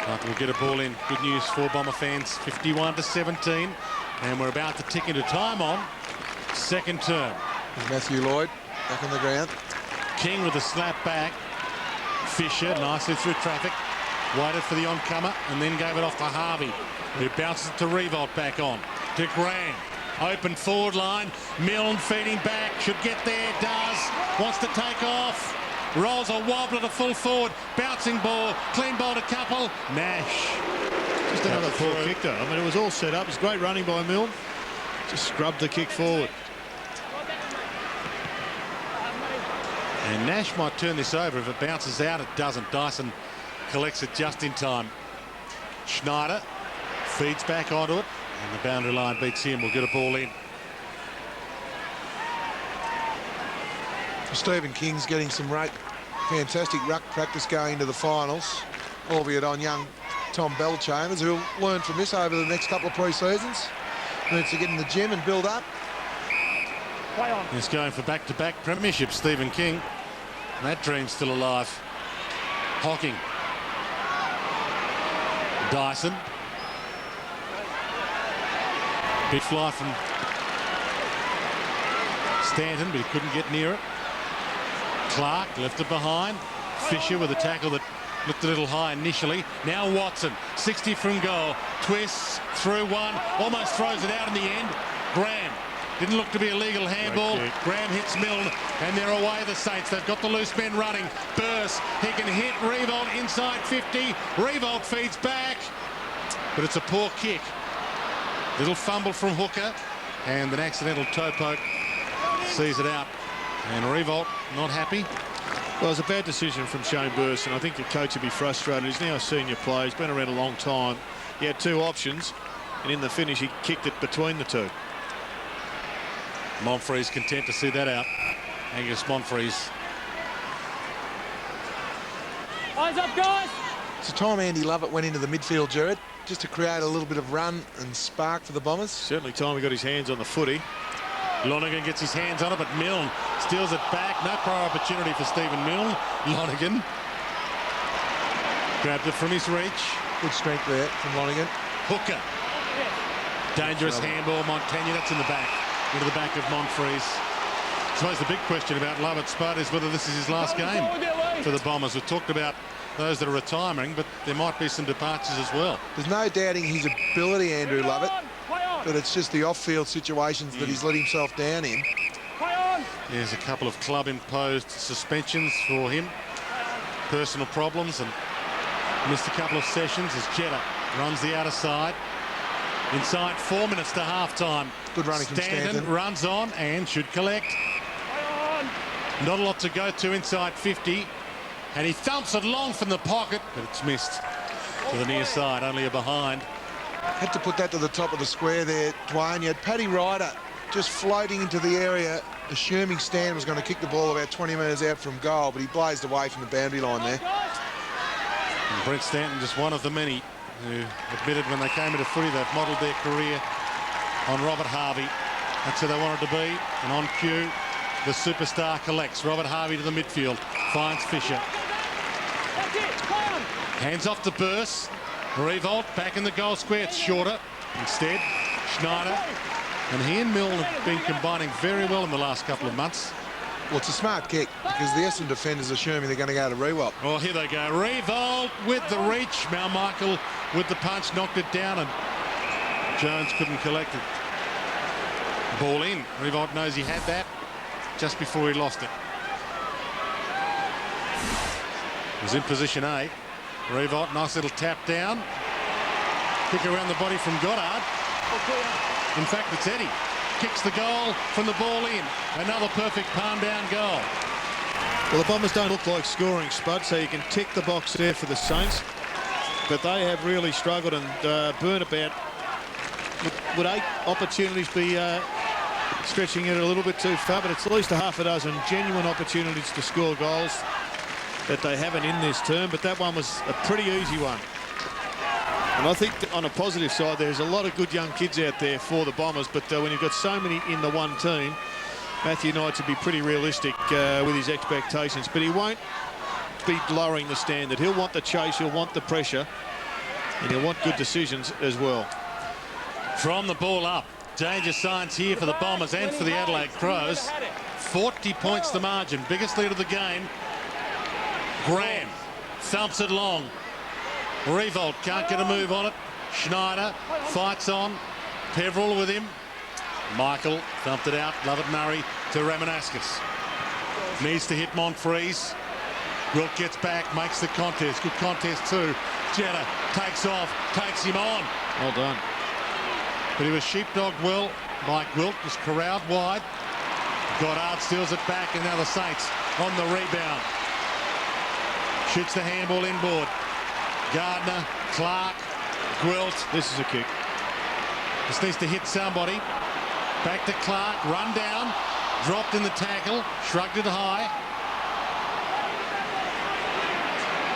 But we'll get a ball in. Good news for Bomber fans. 51-17. And we're about to tick into time on second term. Matthew Lloyd. back on the ground. King with a slap back. Fisher nicely through traffic. Waited for the oncomer and then gave it off to Harvey, who bounces it to Revolt back on. To Graham. Open forward line. Milne feeding back. Should get there. Does. Wants to take off. Rolls a wobbler to full forward. Bouncing ball. Clean ball to couple. Nash. Just another poor kick though. I mean, it was all set up. It's great running by Milne. Just scrubbed the kick forward. And Nash might turn this over. If it bounces out, it doesn't. Dyson collects it just in time. Schneider feeds back onto it. And the boundary line beats him. We'll get a ball in. Stephen King's getting some fantastic ruck practice going into the finals, albeit on young Tom Bellchambers, who'll learn from this over the next couple of pre-seasons. Needs to get in the gym and build up. He's going for back-to-back premiership, Stephen King. And that dream's still alive. Hocking. Dyson. Big fly from Stanton, but he couldn't get near it. Clark left it behind. Fisher with a tackle that looked a little high initially. Now Watson, 60 from goal. Twists through one, almost throws it out in the end. Graham. Didn't look to be a legal handball. Graham hits Milne, and they're away, the Saints. They've got the loose men running. Burst, he can hit Revolt inside 50. Revolt feeds back, but it's a poor kick. Little fumble from Hooker, and an accidental toe poke sees it out. And Revolt not happy. Well, it was a bad decision from Shane Burst, and I think the coach would be frustrated. He's now a senior player. He's been around a long time. He had two options, and in the finish, he kicked it between the two. Monfree's content to see that out. Angus Monfree's. Eyes up, guys! It's the time Andy Lovett went into the midfield, Jared, just to create a little bit of run and spark for the Bombers. Certainly time he got his hands on the footy. Lonergan gets his hands on it, but Milne steals it back. No prior opportunity for Stephen Milne. Lonergan grabbed it from his reach. Good strength there from Lonergan. Hooker. Dangerous handball. Montagna, that's in the back. Into the back of Monfrees. I suppose the big question about Lovett's spot is whether this is his last game for the Bombers. We've talked about those that are retiring, but there might be some departures as well. There's no doubting his ability, Andrew Lovett, but it's just the off-field situations that he's let himself down in. There's a couple of club-imposed suspensions for him. Personal problems, and missed a couple of sessions as Jetta runs the outer side. Inside 4 minutes to half-time. Good running from Stanton. Runs on and should collect. Not a lot to go to inside 50. And he thumps it long from the pocket, but it's missed to the near side, only a behind. Had to put that to the top of the square there, Dwayne. You had Paddy Ryder just floating into the area, assuming Stan was going to kick the ball about 20 metres out from goal, but he blazed away from the boundary line there. And Brent Stanton, just one of the many who admitted when they came into footy they've modelled their career on Robert Harvey. That's who they wanted to be. And on cue, the superstar collects. Robert Harvey to the midfield. Finds Fisher. Hands off to Burst. Revolt back in the goal square. It's shorter. Instead, Schneider. And he and Milne have been combining very well in the last couple of months. Well, it's a smart kick because the Essendon defenders are assuming they're going to go to Revolt. Oh, here they go. Revolt with the reach. Malmichael with the punch, knocked it down, and Jones couldn't collect it. Ball in. Revolt knows he had that just before he lost it. He was in position A. Revolt, nice little tap down. Kick around the body from Goddard. In fact, it's Eddie. Kicks the goal from the ball in. Another perfect palm down goal. Well, the Bombers don't look like scoring, Spud, so you can tick the box there for the Saints. But they have really struggled, and Burnabout, would 8 opportunities be stretching it a little bit too far, but it's at least a half a dozen genuine opportunities to score goals that they haven't in this term, but that one was a pretty easy one. And I think on a positive side, there's a lot of good young kids out there for the Bombers, but when you've got so many in the one team, Matthew Knights would be pretty realistic with his expectations, but he won't be lowering the standard. He'll want the chase, he'll want the pressure, and he'll want good decisions as well. From the ball up, danger signs here for the Bombers and for the Adelaide Crows. 40 points the margin. Biggest lead of the game. Graham thumps it long. Revolt can't get a move on it. Schneider fights on. Peveril with him. Michael thumped it out. Lovett Murray to Ramanaskas. Needs to hit Monfries. Wilt gets back, makes the contest. Good contest too. Jetta takes off, takes him on. Well done. But he was sheepdogged well. Mike Wilt was corralled wide. Goddard steals it back, and now the Saints on the rebound. Shoots the handball inboard. Gardner, Clark, Gwilt. This is a kick. Just needs to hit somebody. Back to Clark, run down, dropped in the tackle, shrugged it high.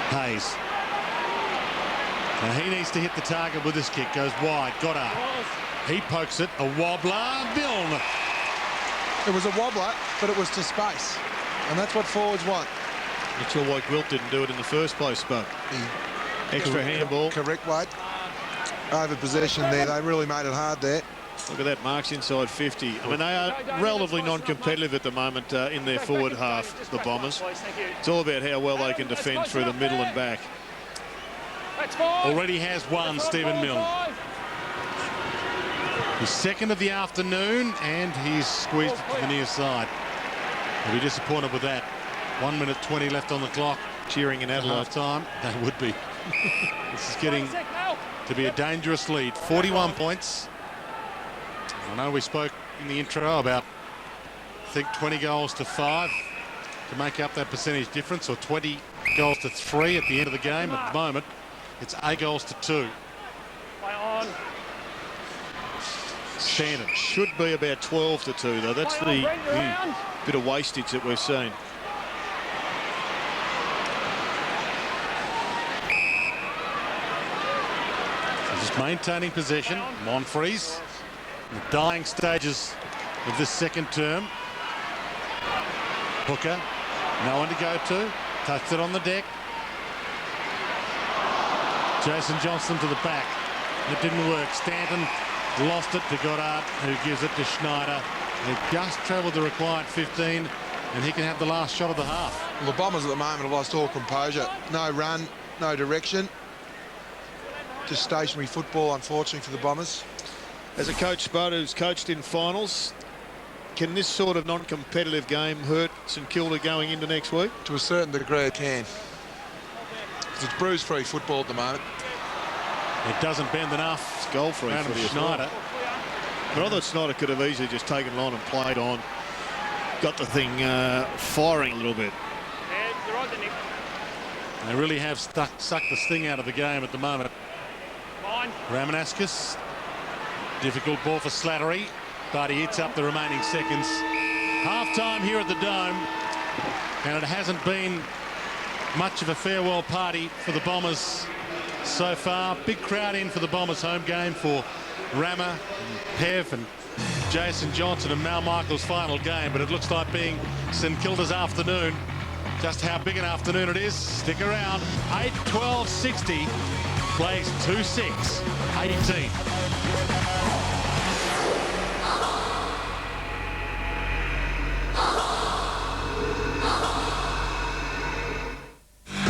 Hayes. Now he needs to hit the target with this kick. Goes wide. Goddard. He pokes it. A wobbler. Milne. It was a wobbler, but it was to space. And that's what forwards want. Not sure why Gwilt didn't do it in the first place, but extra handball. Correct weight. Over possession there. They really made it hard there. Look at that, marks inside 50. I mean, they are relatively non-competitive at the moment in their forward half, the Bombers. It's all about how well they can defend through the middle and back. Already has one, Stephen Milne. He's second of the afternoon, and he's squeezed it to the near side. He'll be disappointed with that. 1 minute 20 left on the clock. Cheering in Adelaide. Half time. They would be. This is getting to be a dangerous lead. 41 points. I know we spoke in the intro about, I think, 20 goals to 5 to make up that percentage difference, or 20 goals to 3 at the end of the game. At the moment, it's 8 goals to 2. Standard. Should be about 12 to 2, though. That's the bit of wastage that we've seen. Just maintaining possession. Monfries. The dying stages of this second term. Hooker, no one to go to. Touched it on the deck. Jason Johnson to the back. It didn't work. Stanton lost it to Goddard, who gives it to Schneider. They've just travelled the required 15, and he can have the last shot of the half. Well, the Bombers at the moment have lost all composure. No run, no direction. Just stationary football, unfortunately, for the Bombers. As a coach, Spud, who's coached in finals, can this sort of non-competitive game hurt St Kilda going into next week? To a certain degree, it can. Because it's bruise-free football at the moment. It doesn't bend enough. It's goal-free for Schneider. But I thought Schneider could have easily just taken it on and played on. Got the thing firing a little bit. They really have sucked the sting out of the game at the moment. Ramanaskas. Difficult ball for Slattery, but he eats up the remaining seconds. Half-time here at the Dome, and it hasn't been much of a farewell party for the Bombers so far. Big crowd in for the Bombers home game for Rama, and Pev and Jason Johnson and Mal Michael's final game, but it looks like being St Kilda's afternoon. Just how big an afternoon it is, stick around. 8-12-60 plays 2-6-18.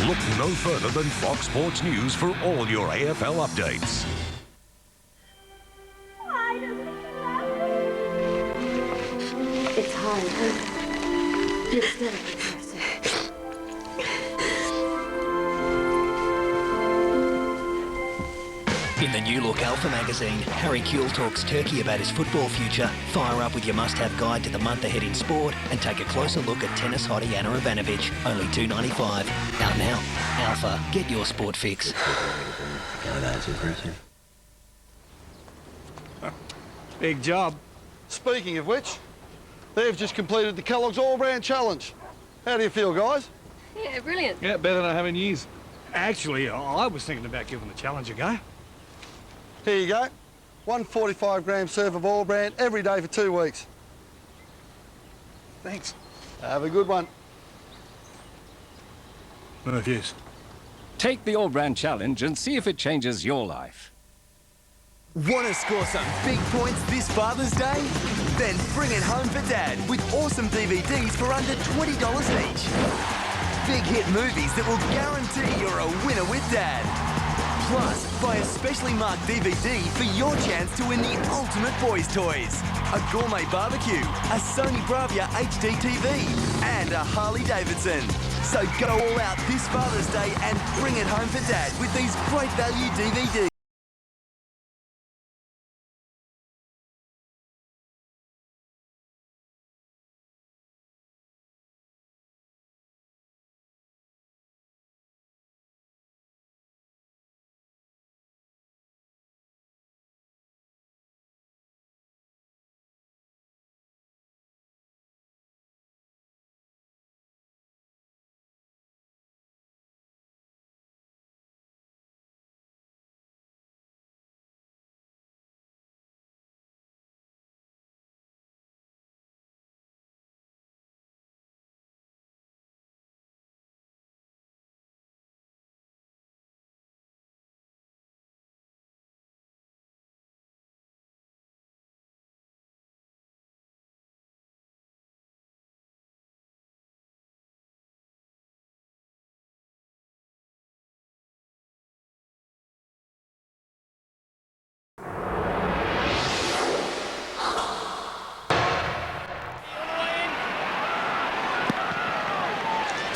Look no further than Fox Sports News for all your AFL updates. It's hard, huh? You're still a professor. In the new look Alpha magazine, Harry Kuehl talks turkey about his football future. Fire up with your must-have guide to the month ahead in sport and take a closer look at tennis hottie Ana Ivanovic, only $2.95. Out now. Alpha, get your sport fix. Oh, that's impressive. Big job. Speaking of which, they've just completed the Kellogg's All-Brand Challenge. How do you feel, guys? Yeah, brilliant. Yeah, better than I have in years. Actually, I was thinking about giving the challenge a go. Here you go. 1 45-gram serve of All-Brand every day for 2 weeks. Thanks. Have a good one. No refuse. Take the All-Brand Challenge and see if it changes your life. Want to score some big points this Father's Day? Then bring it home for Dad with awesome DVDs for under $20 each. Big hit movies that will guarantee you're a winner with Dad. Plus, buy a specially marked DVD for your chance to win the ultimate boys' toys. A gourmet barbecue, a Sony Bravia HD TV, and a Harley Davidson. So go all out this Father's Day and bring it home for Dad with these great value DVDs.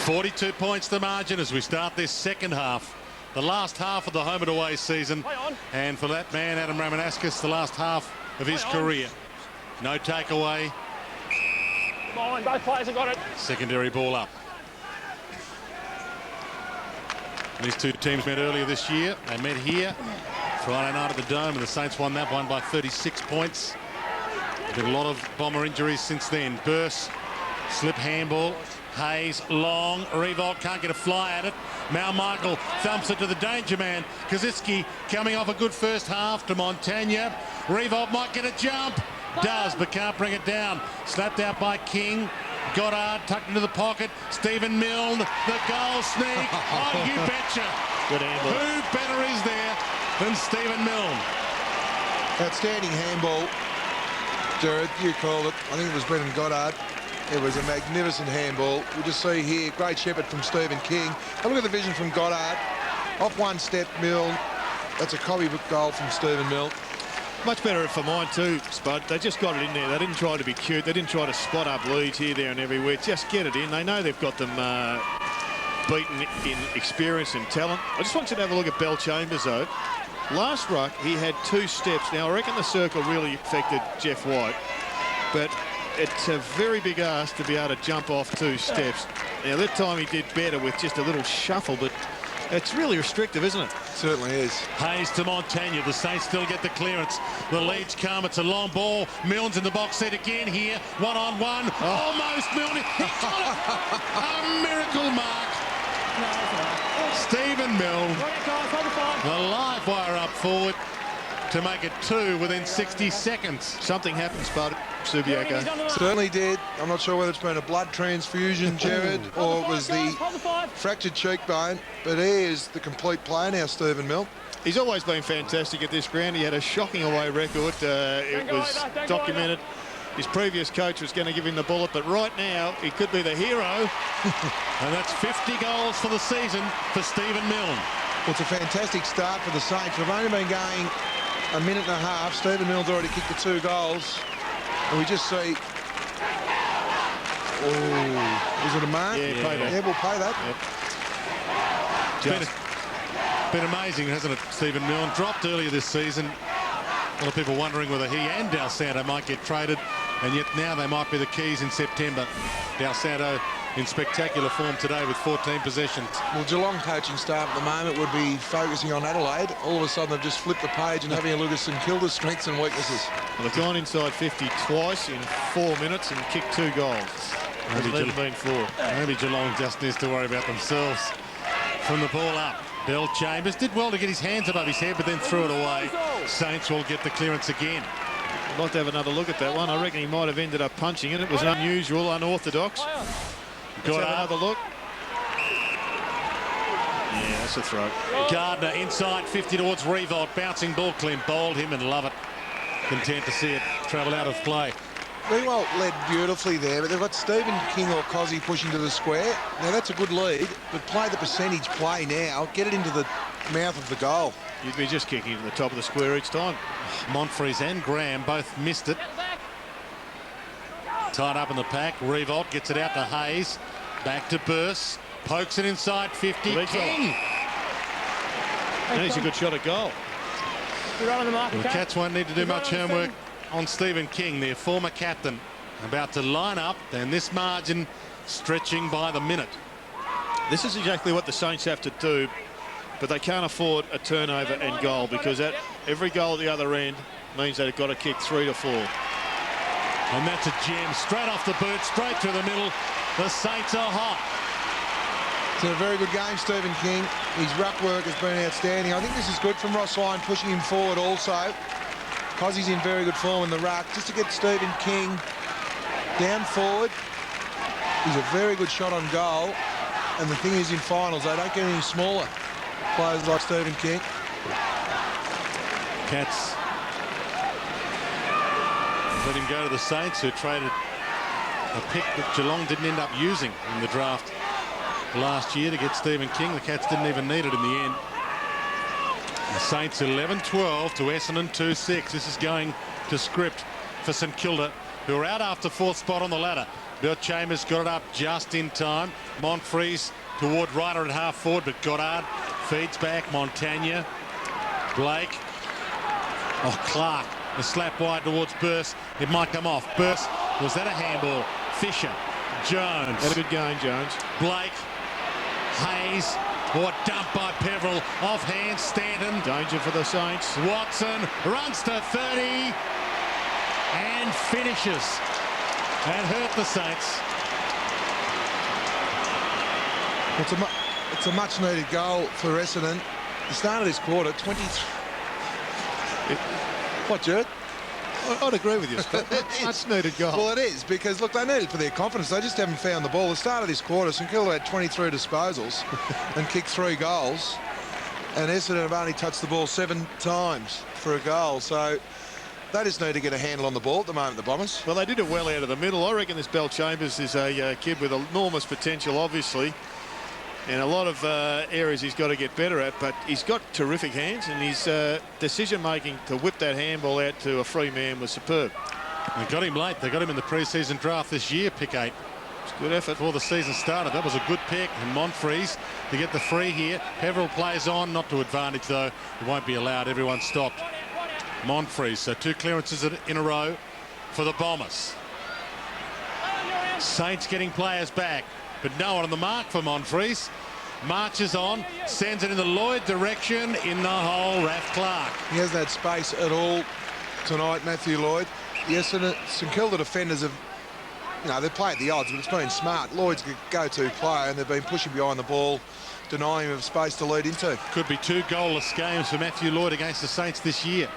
.42 points the margin as we start this second half. The last half of the home and away season. And for that man, Adam Ramanauskas, the last half of his career. No takeaway. Come on, both players have got it. Secondary ball up. These two teams met earlier this year. They met here Friday night at the Dome, and the Saints won that one by 36 points. Been a lot of Bomber injuries since then. Burse, slip handball. Hayes, long, Revolt can't get a fly at it. Mal Michael thumps it to the danger man. Kaczynski coming off a good first half to Montagna. Revolt might get a jump. Does, but can't bring it down. Slapped out by King. Goddard tucked into the pocket. Stephen Milne, the goal sneak. Oh, you betcha. Good handball. Who better is there than Stephen Milne? Outstanding handball. Jared, you called it. I think it was Brendan Goddard. It was a magnificent handball. We just see here, great shepherd from Stephen King. Have a look at the vision from Goddard. Off one step, Milne. That's a copybook goal from Stephen Milne. Much better for mine too, Spud. They just got it in there. They didn't try to be cute. They didn't try to spot up leads here, there and everywhere. Just get it in. They know they've got them beaten in experience and talent. I just want you to have a look at Bell Chambers though. Last ruck, he had 2 steps. Now, I reckon the circle really affected Jeff White, but it's a very big ask to be able to jump off 2 steps. Now, that time he did better with just a little shuffle, but it's really restrictive, isn't it? Certainly is. Hayes to Montagna. The Saints still get the clearance. The leads come. It's a long ball. Milne's in the box set again here. 1-on-1. Almost Milne. He got it. A miracle mark. Stephen Milne. The live wire up forward to make it 2 within 60 seconds. Something happened, Spud. Subiaco. Certainly did. I'm not sure whether it's been a blood transfusion, Jared, or it was the fractured cheekbone, but he is the complete player now, Stephen Milne. He's always been fantastic at this ground. He had a shocking away record. It was documented. His previous coach was going to give him the bullet, but right now he could be the hero. And that's 50 goals for the season for Stephen Milne. Well, it's a fantastic start for the Saints. They've only been going a minute and a half. Stephen Milne's already kicked the 2 goals. And we just see... Oh, is it a mark? Yeah, pay that. Yeah, we'll pay that. Yep. It's been amazing, hasn't it, Stephen Milne? Dropped earlier this season. A lot of people wondering whether he and Del Santo might get traded, and yet now they might be the keys in September. Del Santo in spectacular form today with 14 possessions. Well, Geelong coaching staff at the moment would be focusing on Adelaide. All of a sudden, they've just flipped the page and having a look at St Kilda's strengths and weaknesses. Well, they've gone inside 50 twice in 4 minutes and kicked 2 goals. Maybe been 4. Maybe Geelong just needs to worry about themselves. From the ball up, Bell Chambers did well to get his hands above his head, but then threw it away. Saints will get the clearance again. I'd like to have another look at that one. I reckon he might have ended up punching it. It was unusual, unorthodox. Let's have another look. Yeah, that's a throw. Gardner inside 50 towards Revolt. Bouncing ball. Clint bowled him and love it. Content to see it travel out of play. Rewalt led beautifully there, but they've got Stephen King or Cozzy pushing to the square. Now, that's a good lead, but play the percentage play now. Get it into the mouth of the goal. You'd be just kicking to the top of the square each time. Monfries and Graham both missed it. Tied up in the pack. Rewalt gets it out to Hayes. Back to Burse. Pokes it inside 50. King. And he's a good shot at goal. The Cats won't need to do much homework on Stephen King, their former captain, about to line up, and this margin stretching by the minute. This is exactly what the Saints have to do, but they can't afford a turnover and goal, because that every goal at the other end means they've got to kick 3 to 4. And that's a gem, straight off the boot, straight through the middle. The Saints are hot. It's a very good game, Stephen King. His ruck work has been outstanding. I think this is good from Ross Lyon, pushing him forward also. Cozzy's in very good form in the ruck. Just to get Stephen King down forward. He's a very good shot on goal. And the thing is, in finals, they don't get any smaller players like Stephen King. Cats let him go to the Saints, who traded a pick that Geelong didn't end up using in the draft last year to get Stephen King. The Cats didn't even need it in the end. The Saints 11-12 to Essendon 2-6. This is going to script for St Kilda, who are out after 4th spot on the ladder. Bill Chambers got it up just in time. Monfries toward Ryder at half forward, but Goddard feeds back. Montagna, Blake. Oh, Clark, the slap wide towards Burse. It might come off. Burse, was that a handball? Fisher, Jones. Had a good game, Jones. Blake, Hayes. What dump by Peveril, offhand, Stanton. Danger for the Saints. Watson runs to 30 and finishes. And hurt the Saints. It's a much needed goal for Essendon. The start of this quarter, 23. What, Jared? I'd agree with you, Scott. Much needed goal. Well, it is, because, look, they need it for their confidence. They just haven't found the ball. The start of this quarter, St Kilda had 23 disposals and kicked 3 goals. And Essendon have only touched the ball 7 times for a goal. So they just need to get a handle on the ball at the moment, the Bombers. Well, they did it well out of the middle. I reckon this Bell Chambers is a kid with enormous potential, obviously. And a lot of areas he's got to get better at, but he's got terrific hands, and his decision-making to whip that handball out to a free man was superb. They got him late. They got him in the pre-season draft this year, pick 8. It's a good effort. Before the season started, that was a good pick. And Monfries to get the free here. Peveril plays on, not to advantage, though. It won't be allowed. Everyone stopped. Monfries, so 2 clearances in a row for the Bombers. Saints getting players back, but no one on the mark for Monfries. Marches on, sends it in the Lloyd direction, in the hole, Raph Clark. He hasn't had space at all tonight, Matthew Lloyd. Yes, St Kilda defenders have, they're playing the odds, but it's been smart. Lloyd's a go-to player, and they've been pushing behind the ball, denying him of space to lead into. Could be 2 goalless games for Matthew Lloyd against the Saints this year.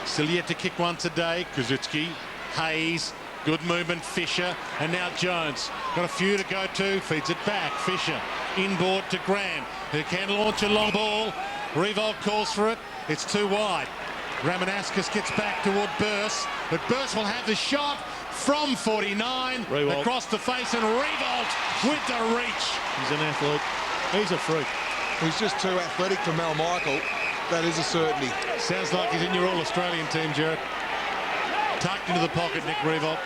Still yet to kick one today. Kuzutsky, Hayes, good movement, Fisher, and now Jones. Got a few to go to, feeds it back. Fisher, inboard to Graham, who can launch a long ball. Rewalt calls for it. It's too wide. Ramanauskas gets back toward Burse, but Burse will have the shot from 49. Rewalt. Across the face, and Rewalt with the reach. He's an athlete. He's a freak. He's just too athletic for Mal Michael. That is a certainty. Sounds like he's in your All-Australian team, Jared. Tucked into the pocket, Nick Rewalt.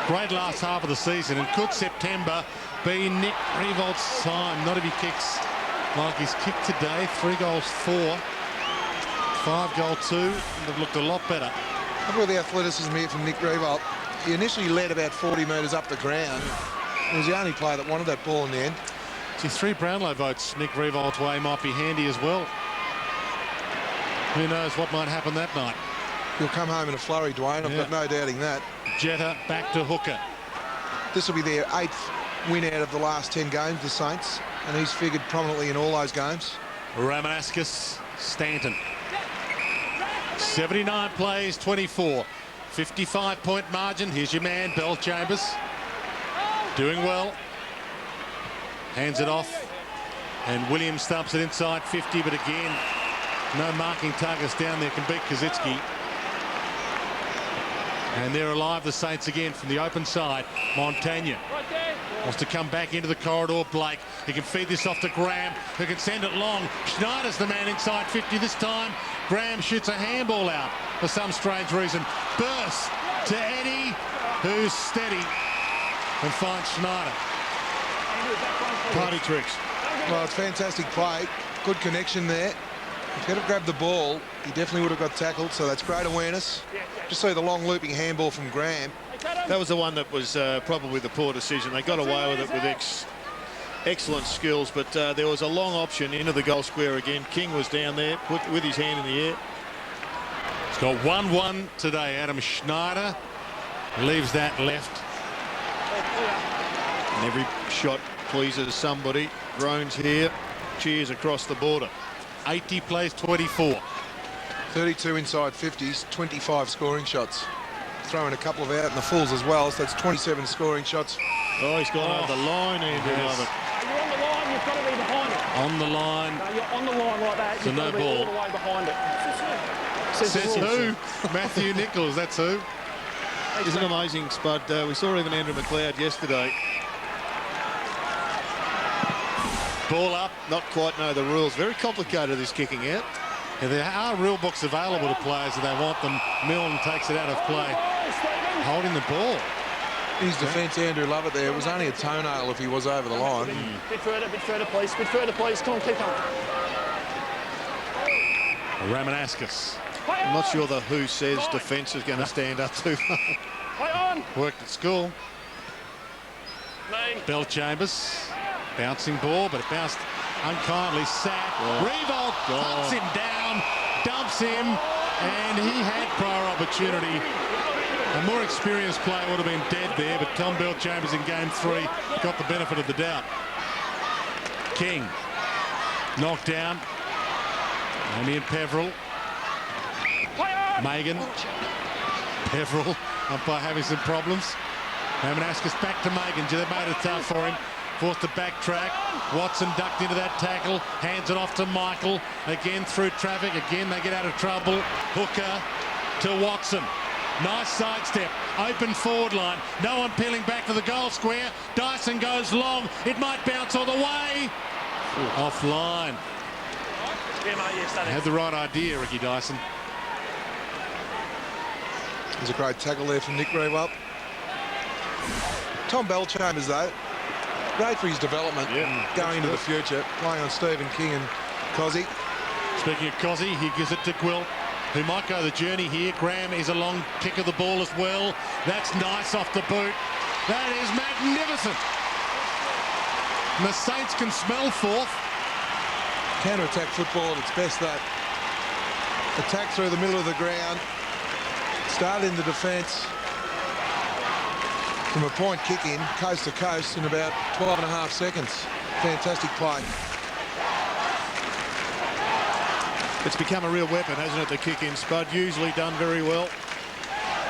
Great last half of the season, and could September be Nick Rewalt's time? Not if he kicks like he's kicked today. 3 goals, 4. 5 goal 2. They've looked a lot better. How about the athleticism here from Nick Rewalt? He initially led about 40 metres up the ground. He was the only player that wanted that ball in the end. See, 3 Brownlow votes Nick Rewalt's way might be handy as well. Who knows what might happen that night? He'll come home in a flurry, Dwayne. I've got no doubting that. Jetta back to hooker. This will be their 8th win out of the last 10 games, the Saints, and he's figured prominently in all those games. Ramanauskas, Stanton. 79 plays, 24. 55-point margin. Here's your man, Bell Chambers. Doing well. Hands it off. And Williams stumps it inside 50, but again, no marking targets down there can beat Kozitzki. And they're alive, the Saints again from the open side. Montagna wants to come back into the corridor. Blake, he can feed this off to Graham, who can send it long. Schneider's the man inside 50 this time. Graham shoots a handball out for some strange reason. Burst to Eddie, who's steady and finds Schneider. Party tricks. Well, it's fantastic play. Good connection there. If he'd have grabbed the ball, he definitely would have got tackled, so that's great awareness. Just see the long looping handball from Graham. That was the one that was probably the poor decision. They got away with it with excellent skills, but there was a long option into the goal square again. King was down there with his hand in the air. It's got 1-1 today. Adam Schneider leaves that left. And every shot pleases somebody. Groans here, cheers across the border. 80 plays 24. 32 inside 50s, 25 scoring shots. Throwing a couple of out in the fulls as well, so that's 27 scoring shots. Oh, he's gone over the line, Andrew. Yes. You're on the line, you've got to be behind it. On the line. No, you're on the line like that. So no ball. All the way behind it. Says who? Matthew Nichols, that's who. Isn't it amazing, Spud? We saw even Andrew McLeod yesterday. Ball up. Not quite know the rules. Very complicated, this kicking out. Yeah, there are rule books available to players if they want them. Milne takes it out of play. Holding the ball. His defence, Andrew Lovett there. It was only a toenail if he was over the line. Bit further, please. Bit further, please. Come on, keep on. Ramanaskas. I'm not sure the who says defence is going to stand up too far. Play on. Worked at school. Bell Chambers. Bouncing ball, but it bounced unkindly. Sack. Revolt hunts him down, dumps him, and he had prior opportunity. A more experienced player would have been dead there, but Tom Bell Chambers in game 3 got the benefit of the doubt. King knocked down. Damien Peveril. Megan. Peveril, umpire having some problems. Ramanaskas back to Megan. They made it tough for him. Forced to backtrack. Watson ducked into that tackle. Hands it off to Michael. Again through traffic. Again they get out of trouble. Hooker to Watson. Nice sidestep. Open forward line. No one peeling back to the goal square. Dyson goes long. It might bounce all the way. Offline. Had the right idea, Ricky Dyson. There's a great tackle there from Nick Rewalt. Tom Bell Chambers, though, great for his development going into the future, playing on Stephen King and Cozzy. Speaking of Cozzy, he gives it to Gwilt, who might go the journey here. Graham is a long kick of the ball as well. That's nice off the boot. That is magnificent. And the Saints can smell fourth. Counter-attack football at its best, that attack through the middle of the ground, start in the defence from a point kick in, coast to coast, in about 12.5 seconds. Fantastic play. It's become a real weapon, hasn't it, the kick in, Spud? Usually done very well.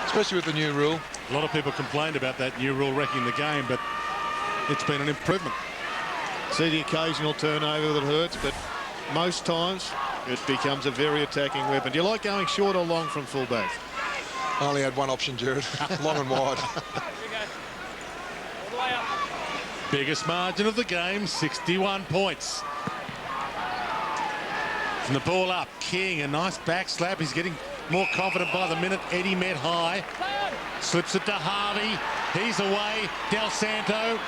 Especially with the new rule. A lot of people complained about that new rule wrecking the game, but it's been an improvement. See the occasional turnover that hurts, but most times it becomes a very attacking weapon. Do you like going short or long from fullback? I only had one option, Jared. Long and wide. Biggest margin of the game, 61 points. And the ball up. King, a nice back slap. He's getting more confident by the minute. Eddie met high. Slips it to Harvey. He's away. Del Santo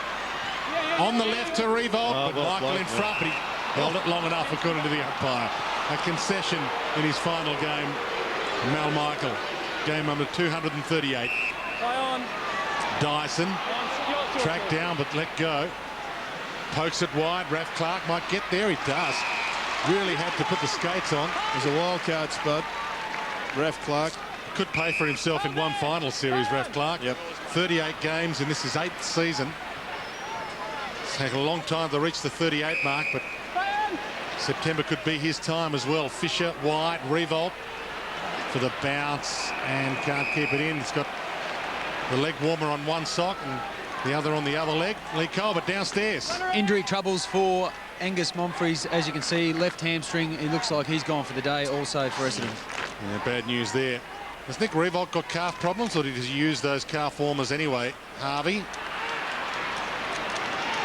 on the left to Revolt, but Michael in front, but he held it long enough according to the umpire. A concession in his final game. Mal Michael, game number 238. Dyson, tracked down but let go. Pokes it wide. Raf Clark might get there. He does. Really had to put the skates on. There's a wild card, Spud. Raf Clark. Could pay for himself in one final series, Raf Clark. Yep. 38 games, and this is 8th season. It's taken a long time to reach the 38 mark, but September could be his time as well. Fisher, wide, Revolt for the bounce, and can't keep it in. It's got the leg warmer on one sock and the other on the other leg. Lee Colbert downstairs. Injury troubles for Angus Momfries, as you can see, left hamstring. He looks like he's gone for the day also for Essendon. Yeah, bad news there. Has Nick Revolt got calf problems, or did he use those calf warmers anyway? Harvey.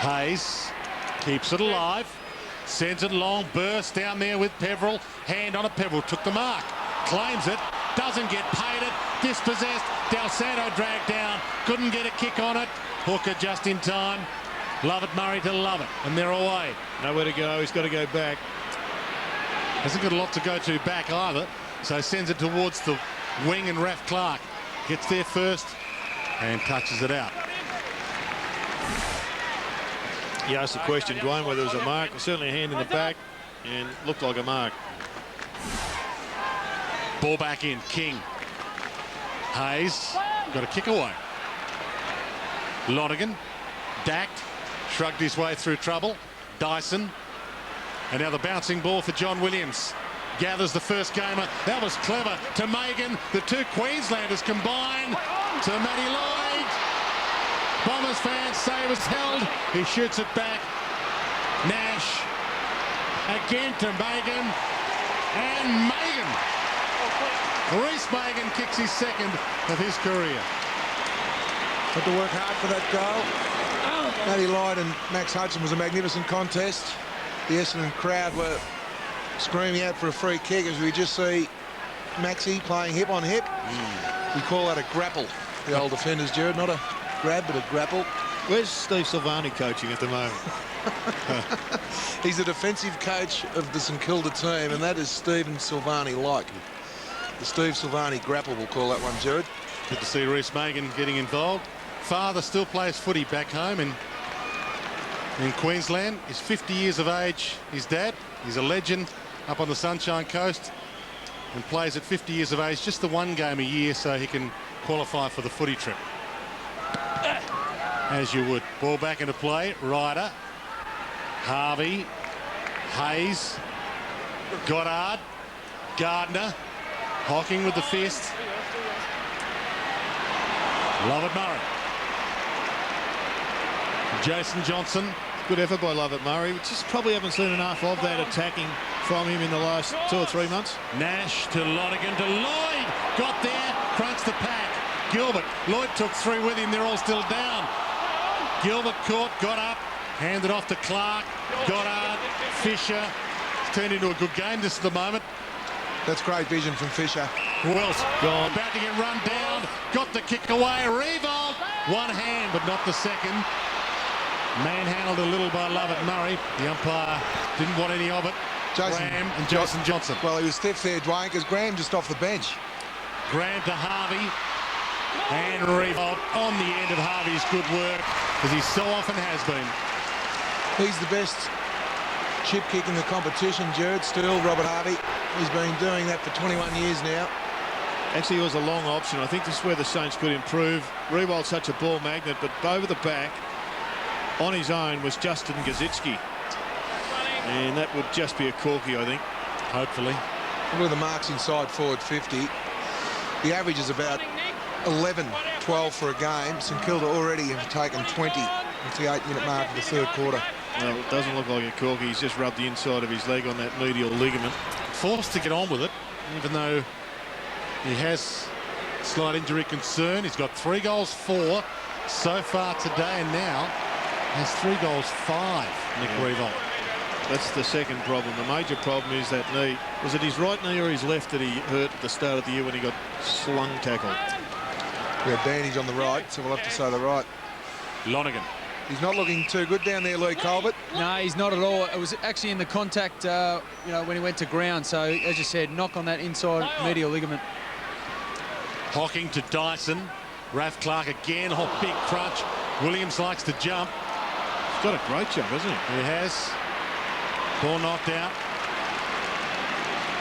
Hayes keeps it alive. Sends it long. Burst down there with Peveril. Hand on it. Peveril took the mark. Claims it. Doesn't get paid it. Dispossessed. Del Santo dragged down. Couldn't get a kick on it. Hooker just in time. Lovett Murray to Lovett. And they're away. Nowhere to go. He's got to go back. Hasn't got a lot to go to back either. So sends it towards the wing, and Raf Clark gets there first and touches it out. He asked the question, Dwayne, whether it was a mark. Certainly a hand in the back, and looked like a mark. Ball back in. King. Hayes got a kick away. Lonergan. Dacked. Shrugged his way through trouble. Dyson. And now the bouncing ball for John Williams. Gathers the first gamer. That was clever. To Megan. The two Queenslanders combine. To Matty Lloyd. Bombers fans say it was held. He shoots it back. Nash. Again to Megan. And Megan. Reece Megan kicks his second of his career. Had to work hard for that goal. Matty Lloyd and Max Hudson was a magnificent contest. The Essendon crowd were screaming out for a free kick, as we just see Maxie playing hip on hip. We call that a grapple. The old defenders, Jared, not a grab, but a grapple. Where's Steve Silvani coaching at the moment? He's the defensive coach of the St Kilda team, and that is Stephen Silvani-like. The Steve Silvani grapple, we'll call that one, Jared. Good to see Reece Megan getting involved. Father still plays footy back home in Queensland. He's 50 years of age, his dad. He's a legend up on the Sunshine Coast and plays at 50 years of age just the one game a year so he can qualify for the footy trip. As you would. Ball back into play. Ryder. Harvey. Hayes. Goddard. Gardner. Hocking with the fist. Lovett Murray. Jason Johnson. Good effort by Lovett Murray. We just probably haven't seen enough of that attacking from him in the last 2 or 3 months. Nash to Lonergan to Lloyd. Got there. Crunched the pack. Gilbert. Lloyd took 3 with him. They're all still down. Gilbert caught. Got up. Handed off to Clark. Goddard. Fisher. It's turned into a good game this at the moment. That's great vision from Fisher. Wells gone. About to get run down. Got the kick away. Revolt. One hand, but not the second. Manhandled a little by Lovett Murray. The umpire didn't want any of it. Graham and Jason Johnson. Well, he was stiff there, Dwayne, because Graham just off the bench. Graham to Harvey. And Revolt on the end of Harvey's good work, as he so often has been. He's the best chip kick in the competition, Jared. Still, Robert Harvey. He's been doing that for 21 years now. Actually, it was a long option. I think this is where the Saints could improve. Revolt's such a ball magnet, but over the back, on his own, was Justin Gazitsky. And that would just be a corky, I think. Hopefully. Look at the marks inside forward 50. The average is about 11, 12 for a game. St Kilda already have taken 20 at the 8-minute mark of the third quarter. Well, it doesn't look like a corky. He's just rubbed the inside of his leg on that medial ligament. Forced to get on with it, even though he has slight injury concern. He's got 3 goals, 4 so far today, and now has 3 goals, 5, Nick Revolt. That's the second problem. The major problem is that knee. Was it his right knee or his left that he hurt at the start of the year when he got slung tackle? We have bandage on the right, so we'll have to say the right. Lonergan. He's not looking too good down there, Lee Colbert. No, he's not at all. It was actually in the contact, you know, when he went to ground. So, as you said, knock on that inside medial ligament. Hocking to Dyson. Raf Clark again. Big crunch. Williams likes to jump. He's got a great jump, hasn't he? He has. Ball knocked out.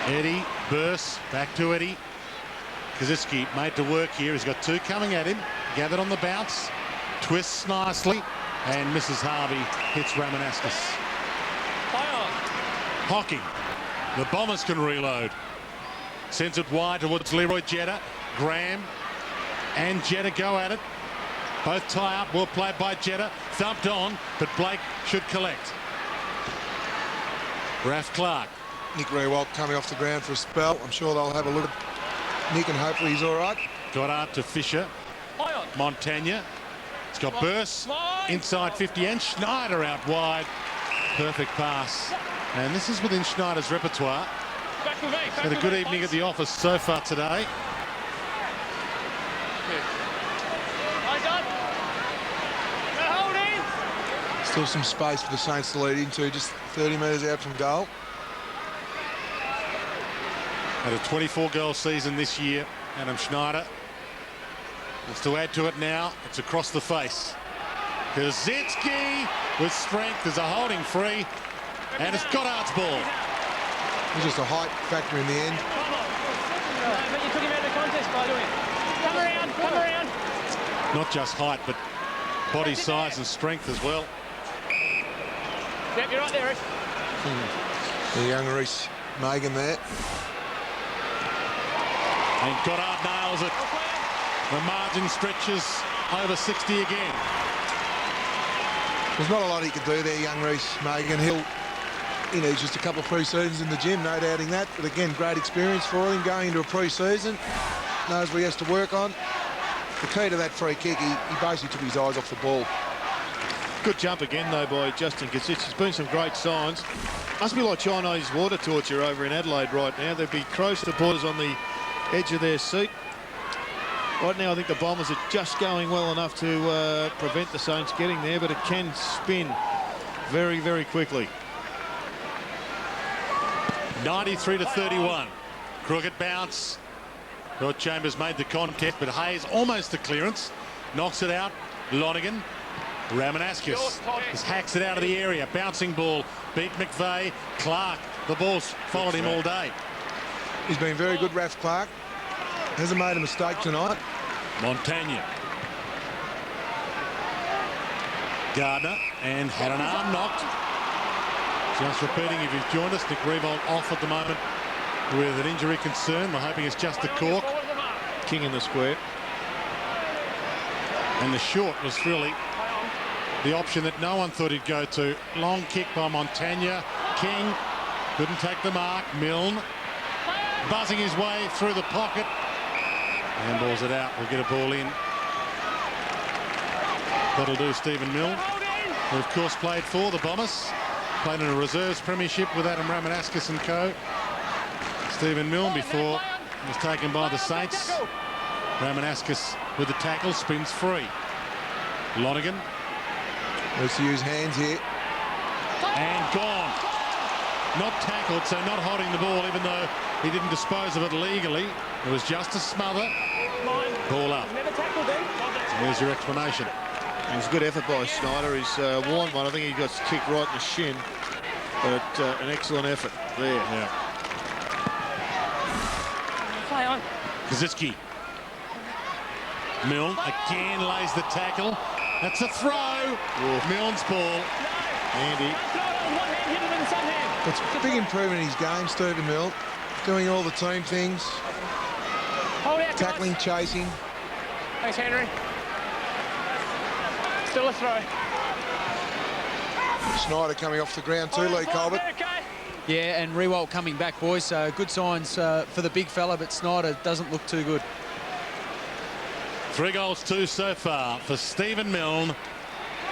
Eddie bursts back to Eddie. Kaczynski made to work here. He's got 2 coming at him. Gathered on the bounce. Twists nicely. And misses Harvey. Hits Ramanauskas. Hocking. The Bombers can reload. Sends it wide towards Leroy Jetta. Graham and Jetta go at it. Both tie up. Well played by Jetta. Thumped on, but Blake should collect. Raf Clark. Nick Rewalt coming off the ground for a spell. I'm sure they'll have a look at Nick, and hopefully he's all right. Goddard to Fisher. Montagna. It's got Burse inside 50 and Schneider out wide. Perfect pass. And this is within Schneider's repertoire. Had a good evening at the office so far today. Still some space for the Saints to lead into, just 30 metres out from goal. Had a 24-goal season this year, Adam Schneider. Wants to add to it now. It's across the face. Kaczynski with strength. There's a holding free. And it's Goddard's ball. It was just a height factor in the end. But you took him out of the contest by doing it. Come around, come around. Not just height, but body size and strength as well. Yep, you're right there, Reece. The young Reece Megan there. And Goddard nails it. The margin stretches over 60 again. There's not a lot he could do there, young Reece Megan. He'll, you know, he's just a couple of pre-seasons in the gym, no doubting that. But again, great experience for him going into a pre-season. Knows what he has to work on. The key to that free kick, he basically took his eyes off the ball. Good jump again, though, by Justin Kaczynski. There's been some great signs. Must be like Chinese water torture over in Adelaide right now. There'd be Crow supporters on the edge of their seat. Right now, I think the Bombers are just going well enough to prevent the Saints getting there, but it can spin very, very quickly. 93-31. Crooked bounce. Rod Chambers made the contest, but Hayes almost the clearance. Knocks it out. Lonergan. Ramanaskis just hacks it out of the area. Bouncing ball. Beat McVeigh. Clark. The ball's followed him all day. He's been very good, Raf Clark. Hasn't made a mistake tonight. Montagna. Gardner and had an arm knocked. Just repeating, if you've joined us, Nick Revolt off at the moment with an injury concern. We're hoping it's just a cork. King in the square. And the short was really the option that no one thought he'd go to. Long kick by Montagna. King couldn't take the mark. Milne buzzing his way through the pocket. And balls it out. We'll get a ball in. That'll do Stephen Milne, who of course played for the Bombers. Played in a reserves premiership with Adam Ramanaskis and co. Stephen Milne before he was taken by the Saints. Ramanaskis with the tackle, spins free. Lonergan. Needs to use hands here. And gone. Not tackled, so not holding the ball, even though he didn't dispose of it legally. It was just a smother. Ball up. So there's your explanation. It was a good effort by Schneider. He's worn one. I think he got kicked right in the shin. But an excellent effort there. Yeah. Play on. Kaczynski. Milne again lays the tackle. That's a throw. Milne's ball. Andy. It's a big improvement in his game, Stephen Milne. Doing all the team things. Tackling, chasing. Thanks, Henry. Still a throw. Schneider coming off the ground too, Lee Colbert. Yeah, and Rewalt coming back, boys. So good signs for the big fella, but Schneider doesn't look too good. 3 goals, 2 so far for Stephen Milne.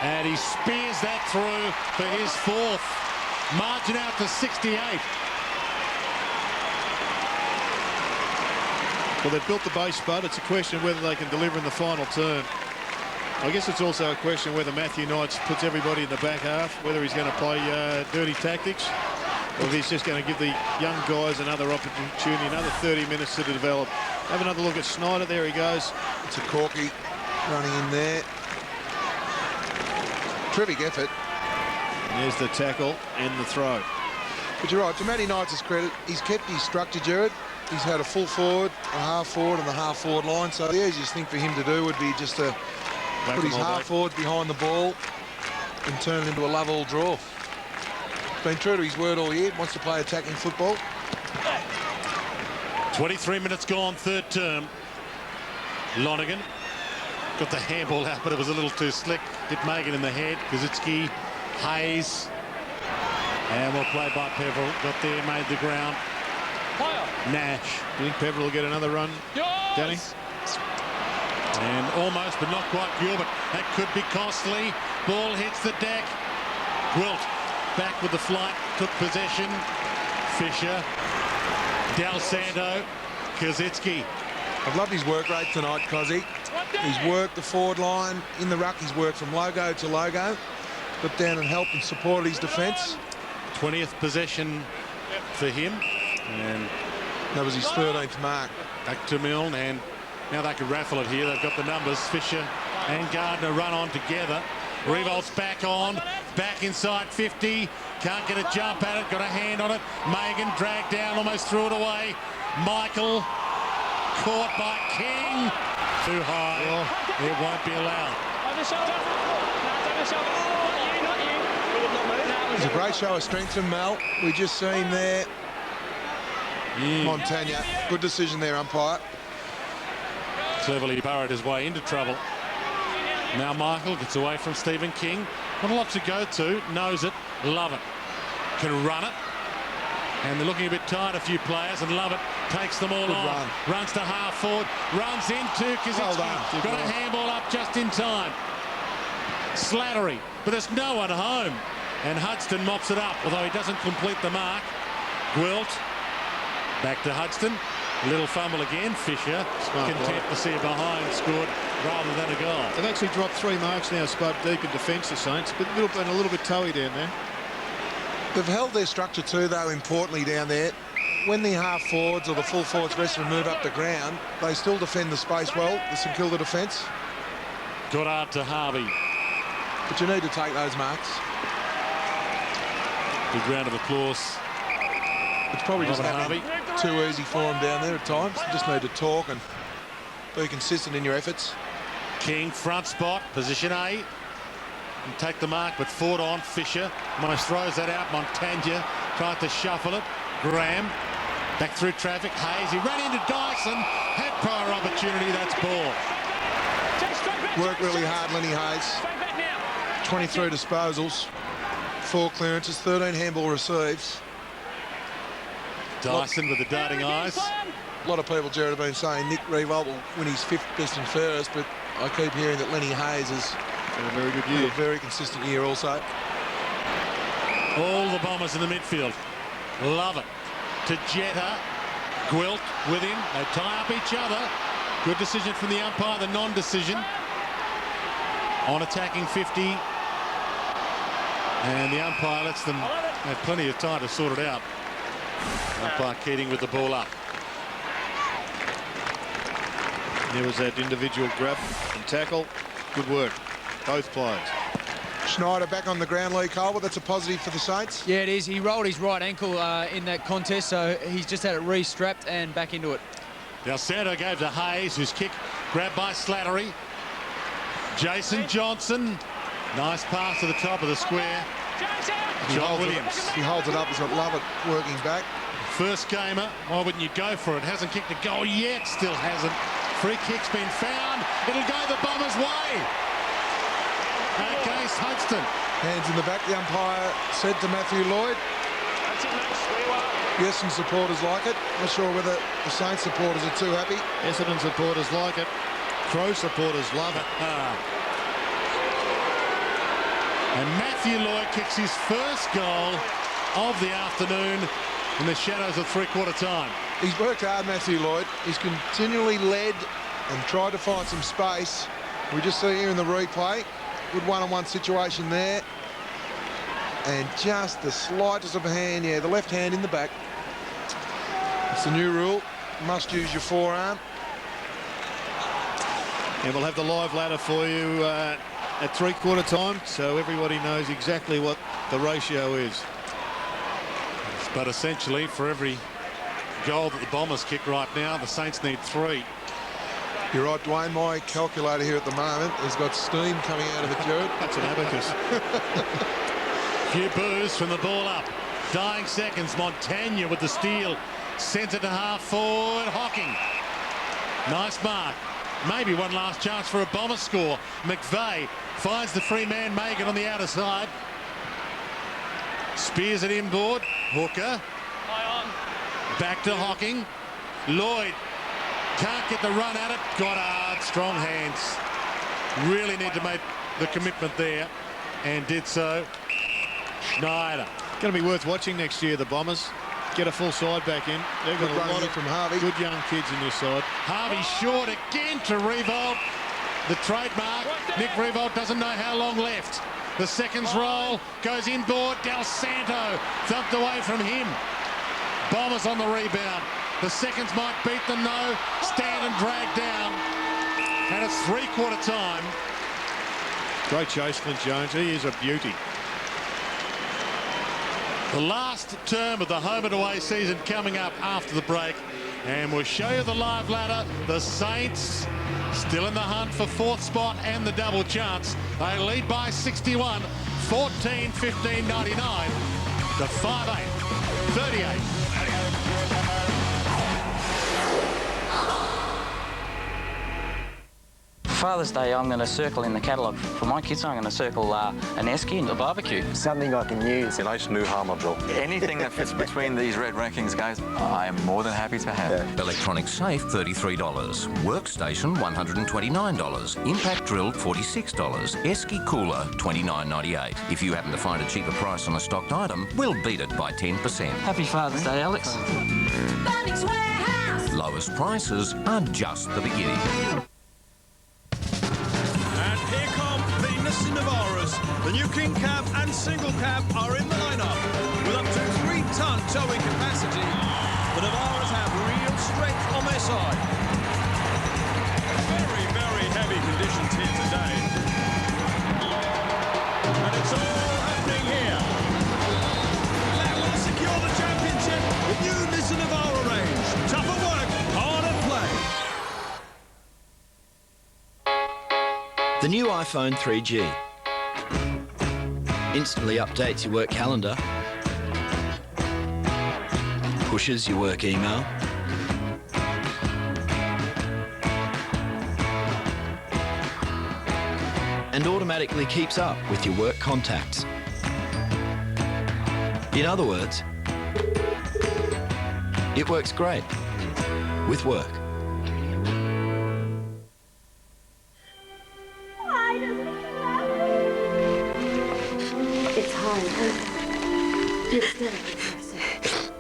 And he spears that through for his 4th. Margin out to 68. Well, they've built the base, Spud. It's a question of whether they can deliver in the final turn. I guess it's also a question of whether Matthew Knights puts everybody in the back half, whether he's going to play dirty tactics, or if he's just going to give the young guys another opportunity, another 30 minutes to develop. Have another look at Schneider. There he goes. It's a Corky running in there. Terrific effort. And there's the tackle and the throw. But you're right, to Matty Knights' credit, he's kept his structure, Jared. He's had a full forward, a half forward, and the half forward line. So the easiest thing for him to do would be just to put his half forward behind the ball and turn it into a love-all draw. Been true to his word all year. Wants to play attacking football. 23 minutes gone, 3rd term. Lonergan got the handball out, but it was a little too slick. Hit Megan in the head. Kaczynski, Hayes, and well played by Peverill. Got there, made the ground. Nash. Do you think Peverill will get another run, Danny? And almost, but not quite Gilbert. That could be costly. Ball hits the deck. Wilt back with the flight, took possession. Fisher, Del Santo, Kazitsky. I've loved his work rate tonight, Cozzy. He's worked the forward line in the ruck. He's worked from logo to logo. Got down and helped and supported his defence. 20th possession for him. And that was his 13th mark. Back to Milne, and now they could raffle it here. They've got the numbers. Fisher and Gardner run on together. Revolt's back on, back inside 50. Can't get a jump at it, got a hand on it. Megan dragged down, almost threw it away. Michael caught by King. Too high. Oh, it won't be allowed. It's a great show of strength from Mel. We just seen there. Montagna, good decision there, umpire. Cleverly burrowed his way into trouble. Now Michael gets away from Stephen King. Not a lot to go to. Knows it. Love it. Can run it. And they're looking a bit tired, a few players, and Love it takes them all on. Run. Runs to half forward. Runs into Kazitsky. Got a handball up just in time. Slattery. But there's no one home. And Hudson mops it up, although he doesn't complete the mark. Gwilt. Back to Hudson. A little fumble again. Fisher content to see a behind scored rather than a goal. They've actually dropped 3 marks now, Spud, deep in defence, the Saints, but a little bit toey down there. They've held their structure too, though, importantly down there. When the half forwards or the full forwards rest and move up the ground, they still defend the space well, the St Kilda defence. Goddard to Harvey. But you need to take those marks. Big round of applause. It's probably just too easy for them down there at times. You just need to talk and be consistent in your efforts. King, front spot, position A. And take the mark, but forward on. Fisher almost throws that out. Montagna tried to shuffle it. Graham back through traffic. Hayes, he ran into Dyson. Had prior opportunity. That's ball. Worked really hard, Lenny Hayes. 23 disposals, 4 clearances, 13 handball receives. Dyson with the darting eyes. A lot of people, Jared, have been saying Nick Revolt will win his 5th best and fairest, but I keep hearing that Lenny Hayes has had a very good year. A very consistent year also. All the Bombers in the midfield. Love it. To Jetta. Gwilt with him. They tie up each other. Good decision from the umpire, the non-decision. On attacking 50. And the umpire lets them have plenty of time to sort it out. Umpire Keating with the ball up. There was that individual grab and tackle. Good work, both players. Schneider back on the ground, Lee Cole, but that's a positive for the Saints. Yeah, it is. He rolled his right ankle in that contest, so he's just had it re-strapped and back into it. Now Santo gave to Hayes, whose kick grabbed by Slattery. Jason Johnson. Nice pass to the top of the square. John Williams. He holds it up. He's got Love it working back. First gamer. Why wouldn't you go for it? Hasn't kicked a goal yet. Still hasn't. Free kick's been found. It'll go the Bombers' way. Against Hudson. Hands in the back. The umpire said to Matthew Lloyd. Yes, some supporters like it. Not sure whether the Saints supporters are too happy. Essendon supporters like it. Crow supporters love it. And Matthew Lloyd kicks his first goal of the afternoon in the shadows of three-quarter time. He's worked hard, Matthew Lloyd. He's continually led and tried to find some space. We just see here in the replay. Good one-on-one situation there. And just the slightest of a hand, yeah, the left hand in the back. It's the new rule. Must use your forearm. And we'll have the live ladder for you at three-quarter time, so everybody knows exactly what the ratio is. But essentially, for every goal that the Bombers kick right now, the Saints need 3. You're right, Dwayne. My calculator here at the moment has got steam coming out of it, Jared. That's an abacus. Few boos from the ball up. Dying seconds. Montagna with the steal. Centre to half forward. Hocking. Nice mark. Maybe one last chance for a Bomber score. McVeigh finds the free man Megan on the outer side. Spears it inboard. Hooker. Back to Hocking. Lloyd can't get the run at it. Goddard, strong hands. Really need to make the commitment there, and did so. Schneider. Going to be worth watching next year, the Bombers. Get a full side back in. They've got a lot of from Harvey. Good young kids in this side. Harvey short again to Revolt. The trademark. Nick Revolt doesn't know how long left. The seconds roll, goes inboard. Del Santo thumped away from him. Bombers on the rebound. The seconds might beat them, no. Stand and drag down. And it's three-quarter time. Great chase, Clint Jones. He is a beauty. The last term of the home and away season coming up after the break. And we'll show you the live ladder. The Saints still in the hunt for fourth spot and the double chance. They lead by 61, 14-15-99 to 5-8, 38. Father's Day, I'm going to circle in the catalogue for my kids. I'm going to circle an esky and a barbecue. Something I can use. A nice new hammer drill. Anything that fits between these red rankings, guys, I am more than happy to have. Yeah. Electronic safe, $33. Workstation, $129. Impact drill, $46. Esky cooler, $29.98. If you happen to find a cheaper price on a stocked item, we'll beat it by 10%. Happy Father's Day, Alex. Lowest prices are just the beginning. Here come the Nissan Navaras. The new King Cab and Single Cab are in the lineup. With up to 3-ton towing capacity, the Navaras have real strength on their side. Very, very heavy conditions here today. And it's all happening here. That will secure the championship with new Nissan Navara range. Tougher work, harder play. The new iPhone 3G instantly updates your work calendar, pushes your work email, and automatically keeps up with your work contacts. In other words, it works great with work. It's hard, huh? You're still impressive.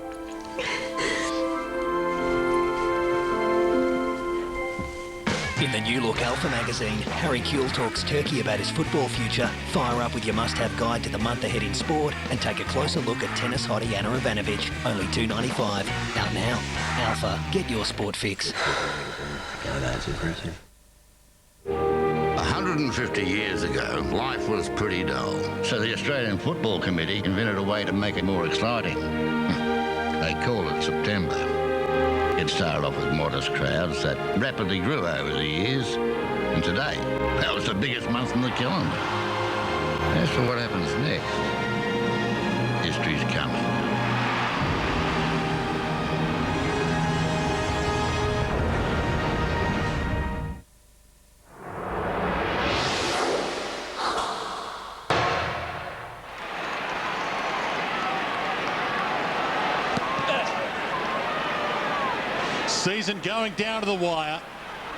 In the new look Alpha magazine, Harry Kuehl talks turkey about his football future. Fire up with your must-have guide to the month ahead in sport and take a closer look at tennis hottie Anna Ivanovic. Only $2.95. Out now. Alpha, get your sport fix. Now that's impressive. 150 years ago, life was pretty dull. So the Australian Football Committee invented a way to make it more exciting. They call it September. It started off with modest crowds that rapidly grew over the years. And today, that was the biggest month in the calendar. As for what happens next, history's coming. Season going down to the wire.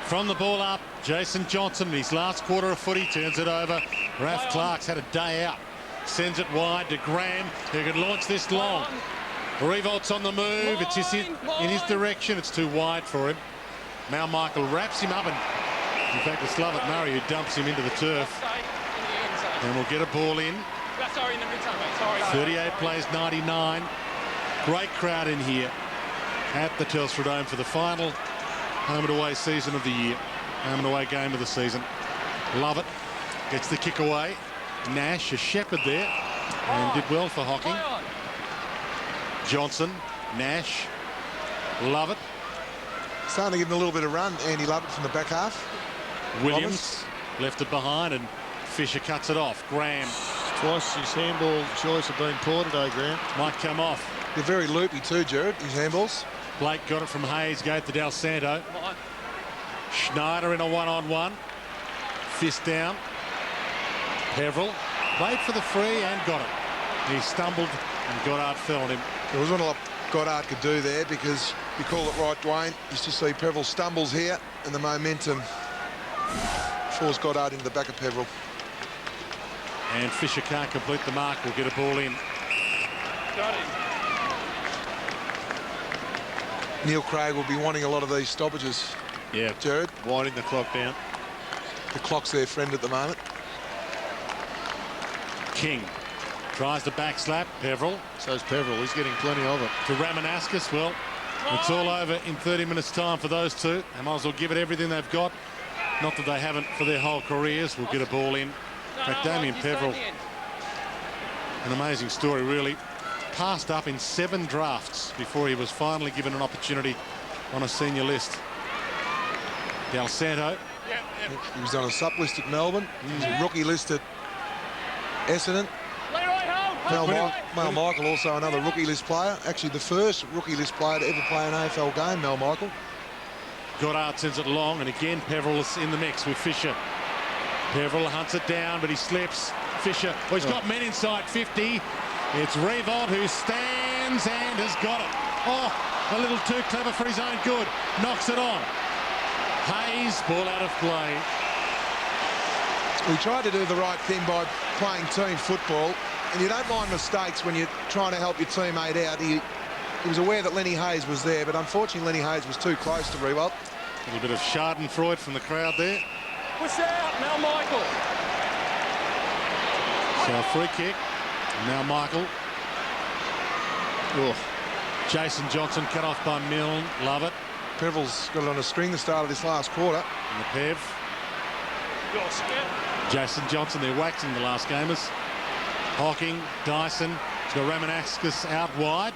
From the ball up, Jason Johnson in his last quarter of footy turns it over. Ralph Clark's had a day out. Sends it wide to Graham, who can launch this long. Revolt's on the move. It's just in his direction. It's too wide for him. Mal Michael wraps him up, and in fact it's Lovett Murray who dumps him into the turf. And we'll get a ball in. 38 plays 99. Great crowd in here at the Telstra Dome for the final home and away season of the year. Home and away game of the season. Lovett gets the kick away. Nash, a shepherd there, and did well for Hocking. Johnson, Nash, Lovett. Starting to give him a little bit of run, Andy Lovett from the back half. Williams left it behind, and Fisher cuts it off. Graham. Twice his handball choice have been poor today, Graham. Might come off. They're very loopy too, Jared, his handballs. Blake got it from Hayes, gave to Del Santo. Schneider in a one-on-one. Fist down. Peveril played for the free and got it. He stumbled and Goddard fell on him. There wasn't a Goddard could do there, because you call it right, Dwayne. You just see Peverill stumbles here, and the momentum forced Goddard into the back of Peverill. And Fisher can't complete the mark. Will get a ball in. Got him. Neil Craig will be wanting a lot of these stoppages. Yeah, Jared. Winding the clock down. The clock's their friend at the moment. King tries the back slap. Peverill. So's Peverill. He's getting plenty of it. To Ramanaskas. Well, it's all over in 30 minutes time for those two. They might as well give it everything they've got. Not that they haven't for their whole careers. We'll get a ball in. In fact, Damien Peverill, an amazing story, really. Passed up in 7 drafts before he was finally given an opportunity on a senior list. Del Santo. He was on a sup list at Melbourne. He was a rookie list at Essendon. Mel Michael, also another rookie list player. Actually, the first rookie list player to ever play an AFL game, Mel Michael. Goddard sends it long, and again Peverill is in the mix with Fisher. Peverill hunts it down, but he slips. Fisher, well, he's got men inside 50. It's Revolt who stands and has got it. Oh, a little too clever for his own good. Knocks it on. Hayes, ball out of play. He tried to do the right thing by playing team football, and you don't mind mistakes when you're trying to help your teammate out. He was aware that Lenny Hayes was there, but unfortunately Lenny Hayes was too close to Revolt. A little bit of schadenfreude from the crowd there. Push out, Mel Michael. So a free kick. Now Michael. Oh. Jason Johnson cut off by Milne. Love it. Peverill's got it on a string the start of this last quarter. And the Pev. Jason Johnson, they're waxing the last gamers. Hocking, Dyson. He's got Ramanaskas out wide.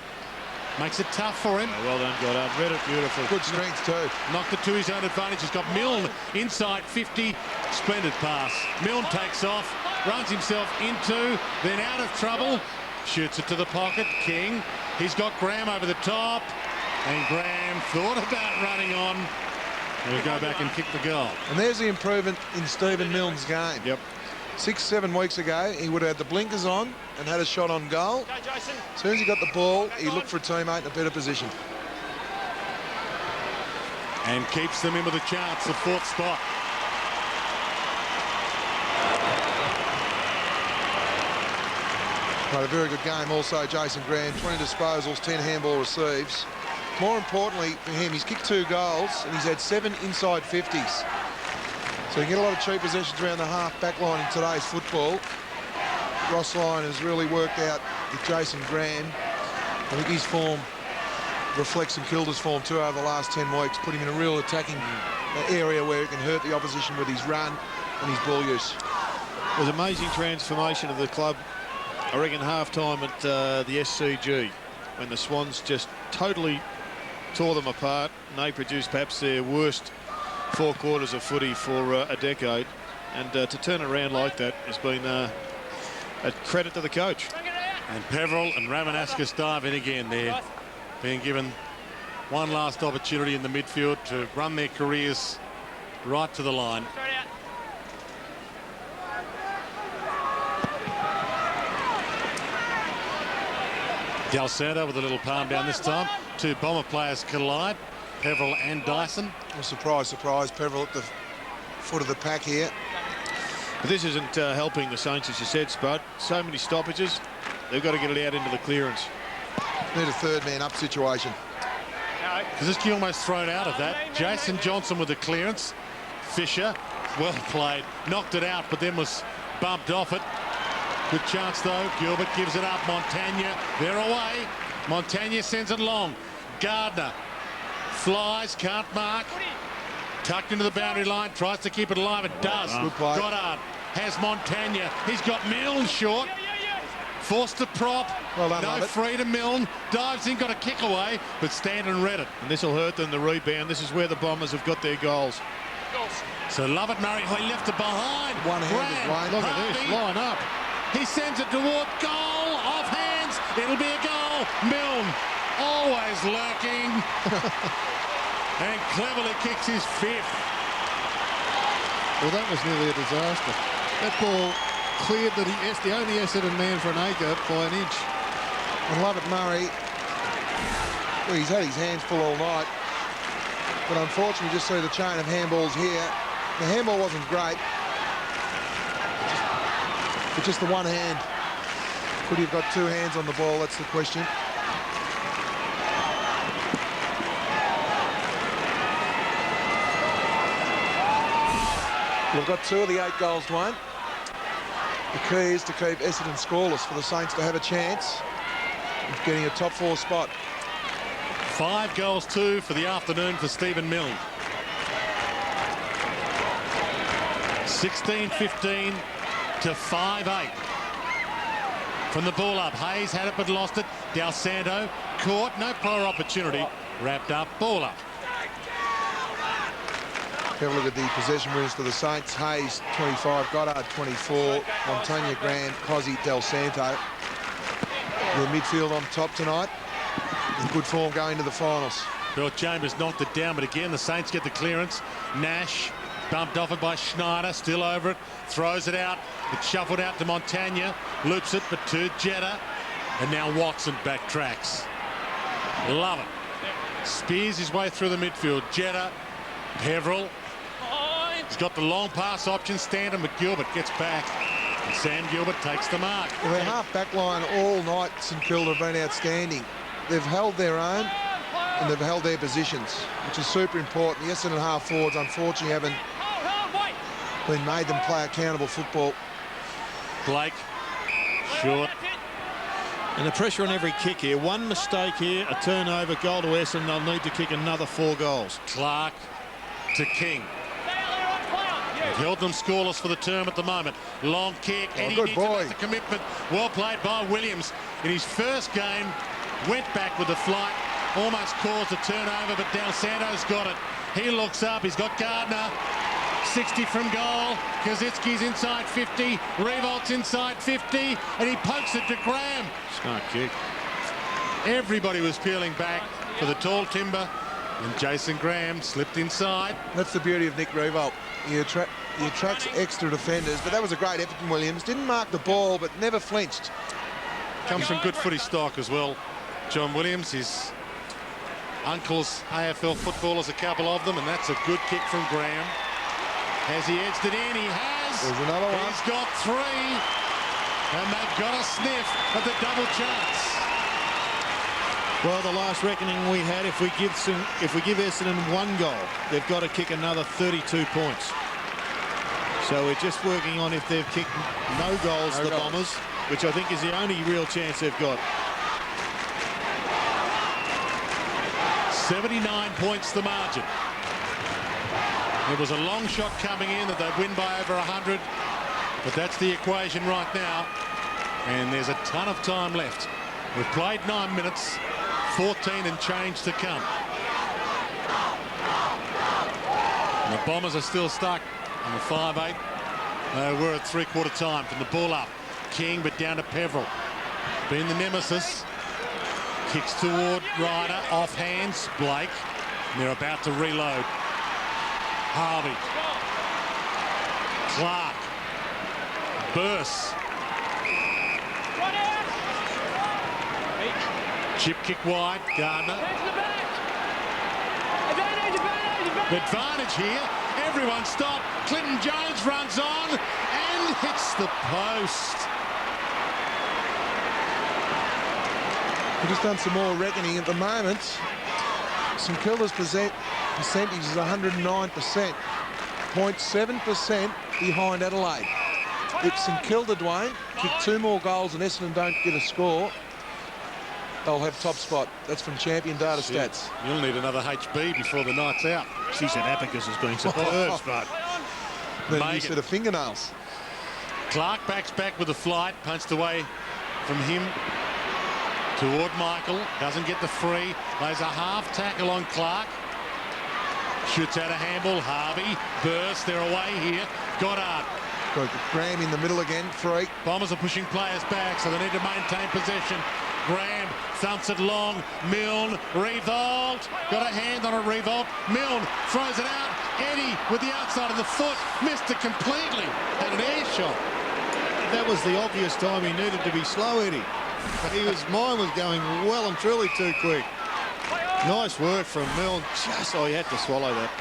Makes it tough for him. Oh, well done, Goddard. Read it beautifully. Good strength too. Knocked it to his own advantage. He's got Milne inside 50. Splendid pass. Milne takes off, runs himself into, then out of trouble. Shoots it to the pocket. King. He's got Graham over the top. And Graham thought about running on. He'll go back and kick the goal. And there's the improvement in Stephen Milne's game. Yep. 6-7 weeks ago, he would have had the blinkers on and had a shot on goal. As soon as he got the ball, he looked for a teammate in a better position. And keeps them in with a chance at 4th spot. Played a very good game also, Jason Graham. 20 disposals, 10 handball receives. More importantly for him, he's kicked 2 goals and he's had 7 inside 50s. So you get a lot of cheap possessions around the half-back line in today's football. Ross Lyon has really worked out with Jason Graham. I think his form reflects in Kilda's form too over the last 10 weeks. Put him in a real attacking area where he can hurt the opposition with his run and his ball use. It was amazing transformation of the club, I reckon, half-time at the SCG, when the Swans just totally tore them apart, and they produced perhaps their worst 4 quarters of footy for a decade, and to turn it around like that has been a credit to the coach. And Peverill and Ramanaskas dive in again. They're being given one last opportunity in the midfield to run their careers right to the line. Del Santo with a little palm down this time. 2 Bomber players collide, Peverill and Dyson. Well, surprise, surprise, Peverill at the foot of the pack here. But this isn't helping the Saints, as you said, Spud. So many stoppages. They've got to get it out into the clearance. Need a 3rd man up situation. Kaczynski almost thrown out of that. Jason Johnson with the clearance. Fisher, well played, knocked it out, but then was bumped off it. Good chance though. Gilbert gives it up. Montagna, they're away. Montagna sends it long. Gardner flies, can't mark. Tucked into the boundary line, tries to keep it alive. It does. Good play. Goddard has Montagna. He's got Milne short. Forced to prop. Well done, no free to Milne. Dives in, got a kick away, but Stanton read it. And this will hurt them, the rebound. This is where the Bombers have got their goals. So Lovett Murray, he left it behind. One-handed, Wayne. Look at this, line up. He sends it toward goal, off hands. It'll be a goal. Milne, always lurking. And cleverly kicks his 5th. Well, that was nearly a disaster. That ball cleared the only Essendon man for an acre by an inch. And Lovett Murray Well, he's had his hands full all night. But unfortunately, just see the chain of handballs here. The handball wasn't great. But just the one hand. Could he have got two hands on the ball? That's the question. We've got 2 of the 8 goals, Dwayne. The key is to keep Essendon scoreless for the Saints to have a chance of getting a top 4 spot. 5 goals, 2 for the afternoon for Stephen Milne. 16-15 to 5-8. From the ball up, Hayes had it but lost it. Del Santo caught, no poor opportunity. Wrapped up, ball up. Have a look at the possession winners for the Saints. Hayes, 25, Goddard, 24, Montagna, Graham, Cozzy, Del Santo. The midfield on top tonight. In good form going to the finals. Bill Chambers knocked it down, but again, the Saints get the clearance. Nash bumped off it by Schneider, still over it, throws it out. It's shuffled out to Montagna, loops it, but to Jetta. And now Watson backtracks. Love it. Spears his way through the midfield. Jetta, Peveril. He's got the long pass option. Stanton, but Gilbert gets back. And Sam Gilbert takes the mark. Well, their half-back line all night, St Kilda have been outstanding. They've held their own and they've held their positions, which is super important. The Essendon half-forwards, unfortunately, haven't been made them play accountable football. Blake, short. And the pressure on every kick here. One mistake here, a turnover, goal to Essendon. They'll need to kick another 4 goals. Clark to King. It held them scoreless for the term at the moment. Long kick. Oh, Eddie good needs boy. the commitment. Well played by Williams. In his first game, went back with the flight. Almost caused a turnover, but Del Santo's got it. He looks up. He's got Gardner. 60 from goal. Kazitsky's inside 50. Revolt's inside 50. And he pokes it to Graham. Smart kick. Everybody was peeling back for the tall timber. And Jason Graham slipped inside. That's the beauty of Nick Revolt. He attracts extra defenders, but that was a great effort from Williams. Didn't mark the ball, but never flinched. Comes from good footy stock as well. John Williams, his uncle's AFL footballers, a couple of them, and that's a good kick from Graham. Has he edged it in? He has. There's another one. He's got 3, and they've got a sniff at the double chance. Well, the last reckoning we had, if we give Essendon 1 goal, they've got to kick another 32 points. So we're just working on if they've kicked no goals, the Bombers, which I think is the only real chance they've got. 79 points the margin. There was a long shot coming in that they'd win by over 100, but that's the equation right now. And there's a ton of time left. We've played 9 minutes. 14 and change to come. And the Bombers are still stuck on the 5-8. We're at 3/4 time from the ball up. King, but down to Peveril. Been the nemesis. Kicks toward Ryder. Off hands. Blake. And they're about to reload. Harvey. Clark. Burst. Chip kick wide. Gardner. Advantage here. Everyone stop. Clinton Jones runs on and hits the post. We've just done some more reckoning at the moment. St Kilda's percentage is 109%. 0.7% behind Adelaide. If St Kilda, Dwayne, kick 2 more goals and Essendon don't get a score, they'll have top spot. That's from Champion Data Stats. You'll need another HB before the night's out. She said Abacus has been superb, but then you said of fingernails. Clark backs back with a flight, punched away from him toward Michael. Doesn't get the free. Lays a half tackle on Clark. Shoots out a handball. Harvey. Burst. They're away here. Goddard. Got Graham in the middle again. Freak. Bombers are pushing players back, so they need to maintain possession. Graham thumps it long. Milne. Revolt. Got a hand on it. Revolt. Milne throws it out. Eddie with the outside of the foot. Missed it completely. Had an air shot. That was the obvious time he needed to be slow, Eddie. Mine was going well and truly too quick. Nice work from Milne. Just, oh, he had to swallow that.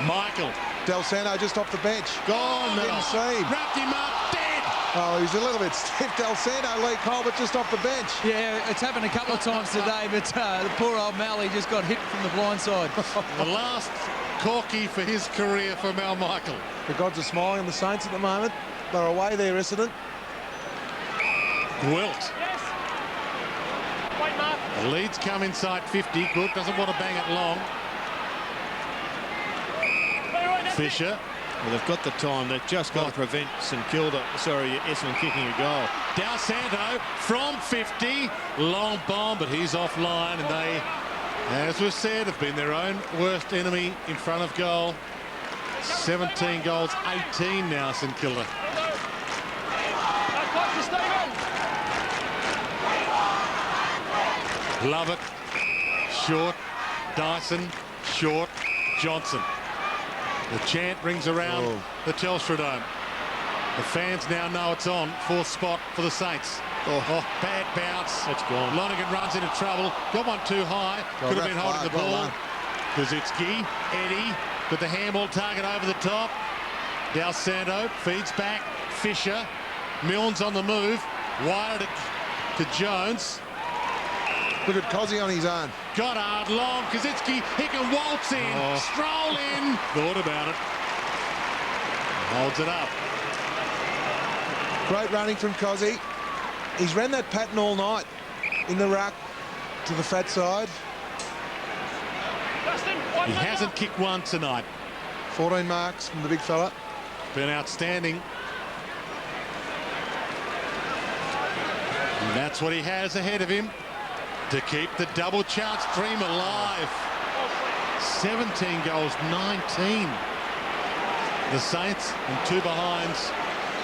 Michael. Del Santo just off the bench. Gone, Didn't see him. Wrapped him up, dead. Oh, he's a little bit stiff. Del Santo, Lee Colbert just off the bench. Yeah, it's happened a couple of times today, but the poor old Malley just got hit from the blind side. The last corky for his career for Mal Michael. The gods are smiling on the Saints at the moment. They're away there, Essendon. Gwilt. The leads come inside 50. Gwilt doesn't want to bang it long. Fisher. Well, they've got the time. They've just got to prevent Essendon kicking a goal. Del Santo from 50. Long bomb, but he's offline, and they, as we've said, have been their own worst enemy in front of goal. 17 goals, 18 now, St Kilda. Love it. Short. Dyson. Short. Johnson. The chant rings around the Telstra Dome. The fans now know it's on. Fourth spot for the Saints. Oh, bad bounce. That's gone. Lonergan runs into trouble. Got one too high. Could have been holding the ball. Kazitsky, Eddie, got the handball target over the top. Del Santo feeds back. Fisher. Milne's on the move. Wider to Jones. Look at Cozzy on his own. Goddard, long, Kazitsky, he can waltz in, stroll in. Thought about it. Holds it up. Great running from Cozzy. He's ran that pattern all night. In the ruck, to the fat side. He hasn't kicked one tonight. 14 marks from the big fella. Been outstanding. And that's what he has ahead of him to keep the double chance dream alive. 17 goals, 19. The Saints and 2 behinds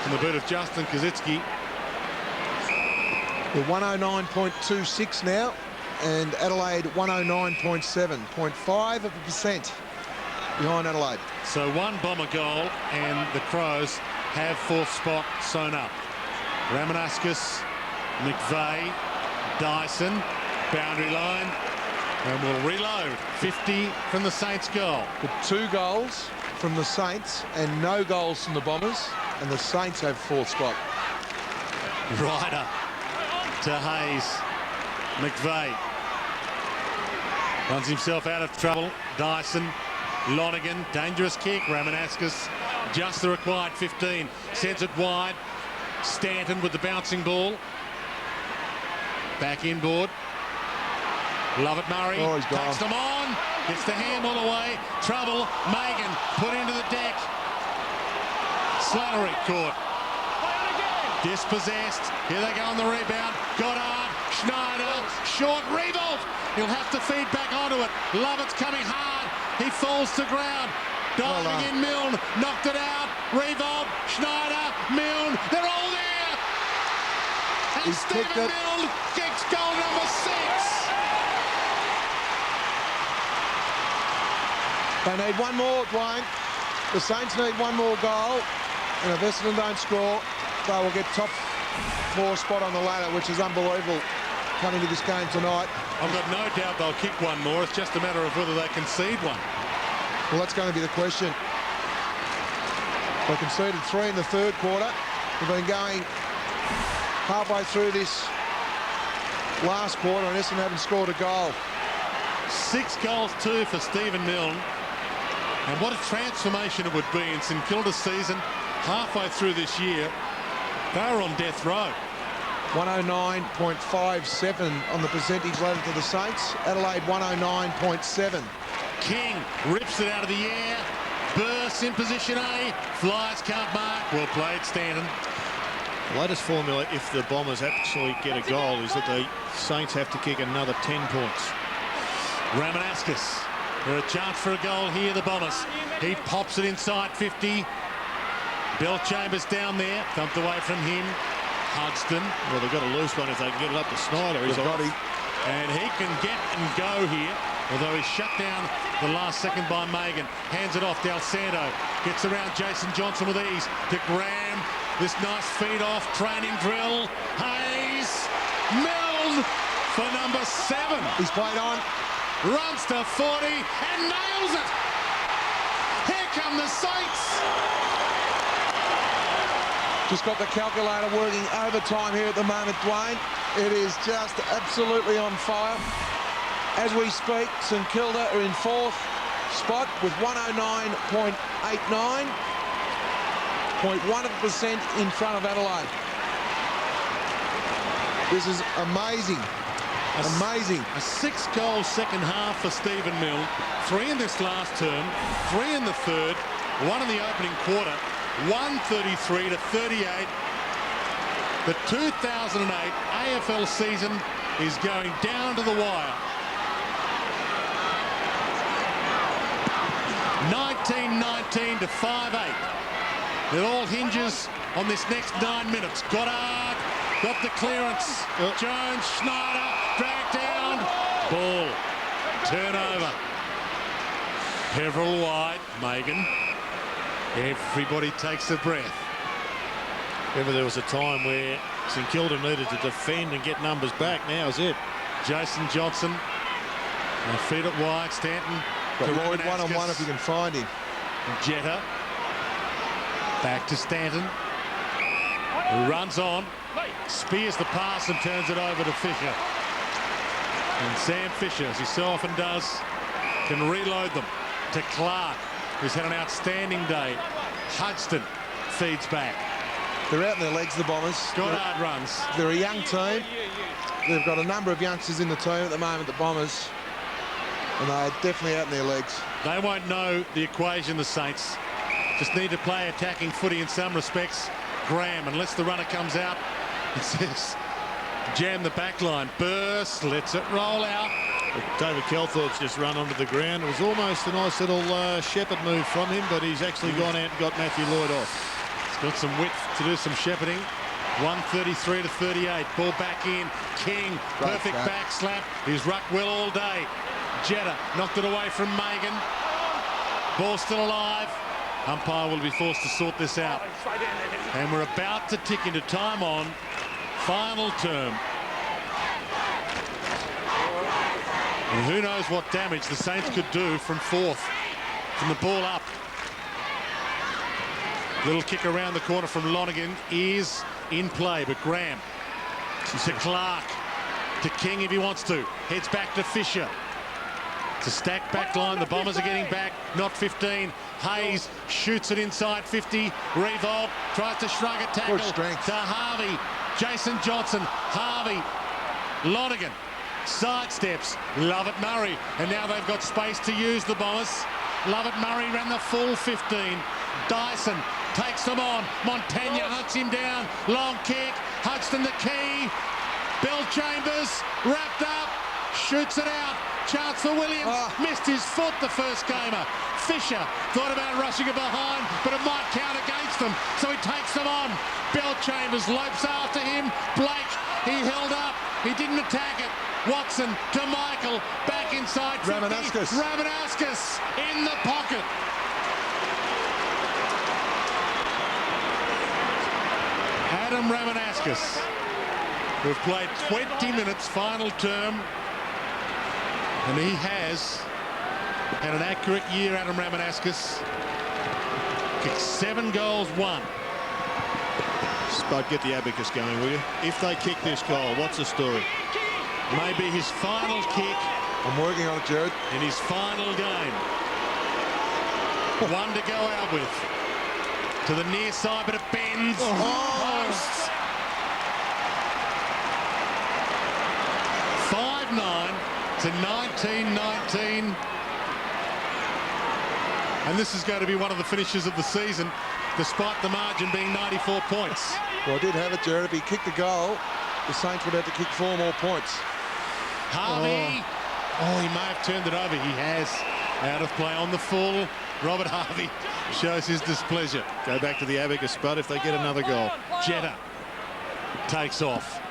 from the boot of Justin Kazitsky. They're 109.26 now, and Adelaide 109.7, 0.5% behind Adelaide. So 1 Bomber goal, and the Crows have 4th spot sewn up. Ramanaskas, McVeigh, Dyson, boundary line, and we'll reload. 50 from the Saints goal. With 2 goals from the Saints and no goals from the Bombers, and the Saints have 4th spot. Ryder to Hayes. McVeigh runs himself out of trouble. Dyson, Lonergan, dangerous kick. Ramanaskas just the required 15. Sends it wide. Stanton with the bouncing ball. Back inboard. Love it, Murray. Oh, he's gone. Takes them on. Gets the handball away. Trouble. Megan put into the deck. Slattery caught. Dispossessed. Here they go on the rebound. Goddard. Schneider. Short. Revolt. He'll have to feed back onto it. Lovett's coming hard. He falls to ground. Diving in Milne. Knocked it out. Revolt. Schneider. Milne. They're all there. And Stephen Milne kicks goal number 6. They need 1 more, Dwayne. The Saints need 1 more goal, and if Essendon don't score, they will get top 4 spot on the ladder, which is unbelievable coming to this game tonight. I've got no doubt they'll kick 1 more. It's just a matter of whether they concede 1. Well, that's going to be the question. They conceded 3 in the 3rd quarter. We've been going halfway through this last quarter, and Essendon haven't scored a goal. 6 goals, 2 for Stephen Milne. And what a transformation it would be in St Kilda's season. Halfway through this year, they were on death row. 109.57 on the percentage ladder to the Saints. Adelaide 109.7. King rips it out of the air. Bursts in position A. Flyers can't mark. Well played, Stanton. The latest formula, if the Bombers actually get a goal, is that the Saints have to kick another 10 points. Ramanaskas. There's a chance for a goal here, the Bombers. He pops it inside 50. Bill Chambers down there. Thumped away from him. Hugston. Well, they've got a loose one if they can get it up to Snyder. He's got him. And he can get and go here. Although he's shut down the last second by Megan. Hands it off. Del Santo gets around Jason Johnson with ease. To Graham. This nice feed off. Training drill. Hayes. Milne. for number 7. He's played on. Runs to 40 and nails it. Here come the Saints. Just got the calculator working overtime here at the moment, Dwayne. It is just absolutely on fire. As we speak, St Kilda are in 4th spot with 109.89. 0.1% in front of Adelaide. This is amazing. Amazing. A 6-goal second half for Stephen Milne. 3 in this last term, 3 in the third, 1 in the opening quarter. 133 to 38. The 2008 AFL season is going down to the wire. 19-19 to 5-8. It all hinges on this next 9 minutes. Goddard got the clearance. Jones, Schneider, dragged down. Ball. Turnover. Peveril wide. Megan. Everybody takes a breath. Remember, there was a time where St Kilda needed to defend and get numbers back. Now is it. Jason Johnson. Feet it wide. Stanton. Got Lloyd one-on-one if you can find him. Jetta. Back to Stanton. Who runs on. Spears the pass and turns it over to Fisher. And Sam Fisher, as he so often does, can reload them to Clark, who's had an outstanding day. Hudson feeds back. They're out in their legs, the Bombers. Goddard runs. They're a young team. They've got a number of youngsters in the team at the moment, the Bombers. And they're definitely out in their legs. They won't know the equation, the Saints. Just need to play attacking footy in some respects. Graham, unless the runner comes out, it says, jam the back line. Burst, lets it roll out. David Kelthorpe's just run onto the ground. It was almost a nice little shepherd move from him, but he's actually gone out and got Matthew Lloyd off. He's got some width to do some shepherding. 133 to 38. Ball back in. King, perfect back slap. He's rucked well all day. Jetta knocked it away from Megan. Ball still alive. Umpire will be forced to sort this out. And we're about to tick into time on final term. And who knows what damage the Saints could do from 4th, from the ball up. Little kick around the corner from Lonergan is in play, but Graham to Clark, to King if he wants to. Heads back to Fisher. It's a stacked back line. The Bombers are getting back. Not 15. Hayes shoots it inside 50. Revolt tries to shrug a tackle to Harvey. Jason Johnson. Harvey. Lonergan. Sidesteps. Lovett Murray. And now they've got space to use the Bombers. Lovett Murray ran the full 15. Dyson takes them on. Montagna hunts him down. Long kick. Hudson the key. Bill Chambers wrapped up. Shoots it out. Chance for Williams. Missed his foot, the first gamer. Fisher thought about rushing it behind, but it might count against them. So he takes them on. Bill Chambers lopes after him. Blake, he held up. He didn't attack it. Watson to Michael. Back inside 50. Ramanauskas in the pocket. Adam Ramanauskas, who've played 20 minutes final term. And he has had an accurate year, Adam Ramanauskas. Kicked 7 goals, 1. Spud, get the abacus going, will you? If they kick this goal, what's the story? Maybe his final kick. I'm working on it, Jared. In his final game. 1 to go out with. To the near side, but it bends. Posts. 5-9. To 19-19. And this is going to be one of the finishes of the season, despite the margin being 94 points. Well, I did have it, Jared. If he kicked the goal, the Saints would have to kick 4 more points. Harvey. Oh, he may have turned it over. He has. Out of play on the full. Robert Harvey shows his displeasure. Go back to the abacus, Spud, if they get another goal. Jetta takes off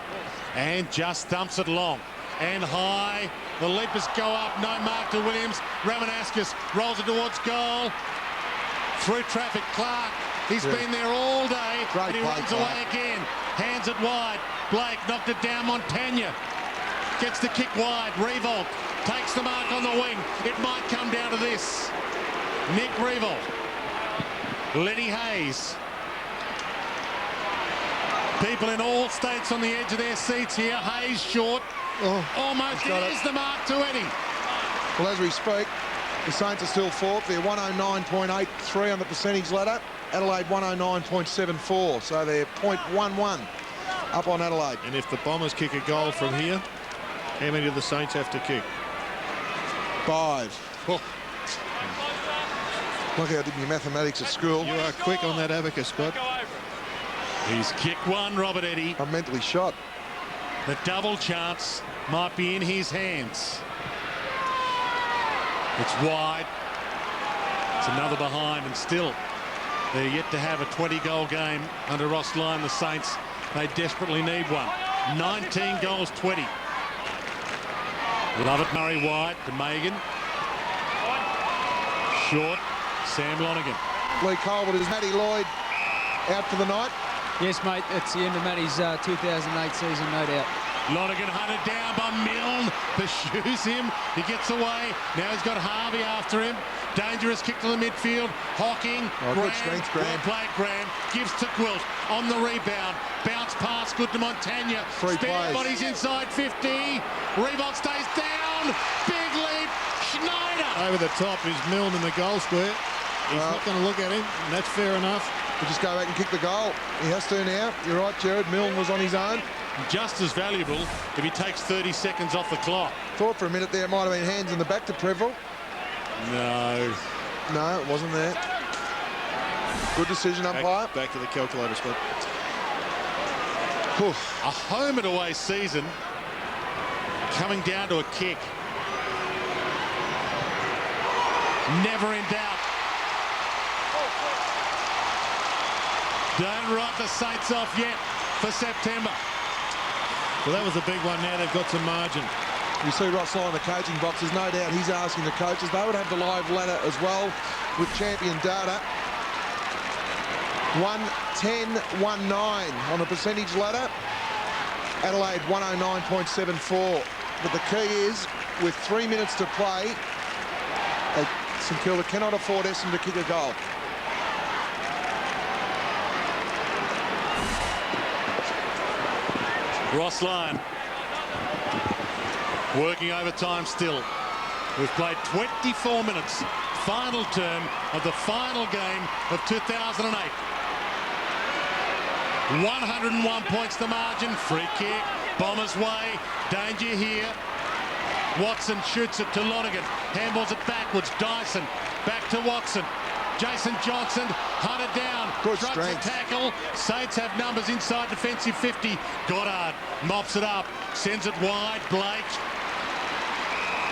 and just dumps it long and high. The leapers go up. No mark to Williams. Ramanauskas rolls it towards goal. Through traffic, Clark. He's been there all day. And he runs away again. Hands it wide. Blake knocked it down. Montagna. Gets the kick wide. Revolt takes the mark on the wing. It might come down to this. Nick Revolt. Lenny Hayes. People in all states on the edge of their seats here. Hayes short. Almost is the mark to Eddie. Well, as we speak, the Saints are still fourth. They're 109.83 on the percentage ladder. Adelaide 109.74, so they're 0.11 up on Adelaide. And if the Bombers kick a goal from here, how many do the Saints have to kick? 5. Oh. Look how I did my mathematics at school. You are quick on that abacus, bud. He's kicked one, Robert Eddie. I'm mentally shot. The double chance might be in his hands. It's wide. It's another behind, and still they're yet to have a 20-goal game under Ross Lyon. The Saints, they desperately need one. 19 goals, 20. Love it, Murray wide to Megan. Short, Sam Lonergan. Lee Colbert, is Matty Lloyd out for the night? Yes, mate, it's the end of Matty's 2008 season, no doubt. Lonergan hunted down by Milne, pursues him, he gets away, now he's got Harvey after him, dangerous kick to the midfield, Hocking, good strength, Graham. Well played, Graham, gives to Quilt, on the rebound, bounce pass, good to Montagna, spare bodies inside 50, Revolt stays down, big lead, Schneider! Over the top is Milne in the goal square. He's not going to look at him, and that's fair enough. We'll just go back and kick the goal. He has to now. You're right, Jared. Milne was on his own. Just as valuable if he takes 30 seconds off the clock. Thought for a minute there it might have been hands in the back to Preville. No. No, it wasn't there. Good decision, umpire. Back to the calculator spot. A home and away season coming down to a kick. Never in doubt. Don't write the Saints off yet for September. Well, that was a big one. Now they've got some margin. You see Ross Lyon in the coaching box. There's no doubt he's asking the coaches. They would have the live ladder as well with champion data. 110.19 on the percentage ladder. Adelaide 109.74. But the key is, with 3 minutes to play, St Kilda cannot afford Essendon to kick a goal. Ross Lyon working overtime still. We've played 24 minutes. Final term of the final game of 2008. 101 points the margin. Free kick. Bombers way. Danger here. Watson shoots it to Lonergan. Handballs it backwards. Dyson back to Watson. Jason Johnson hunted down. Good Trucks strength. a tackle. Saints have numbers inside defensive 50. Goddard mops it up. Sends it wide. Blake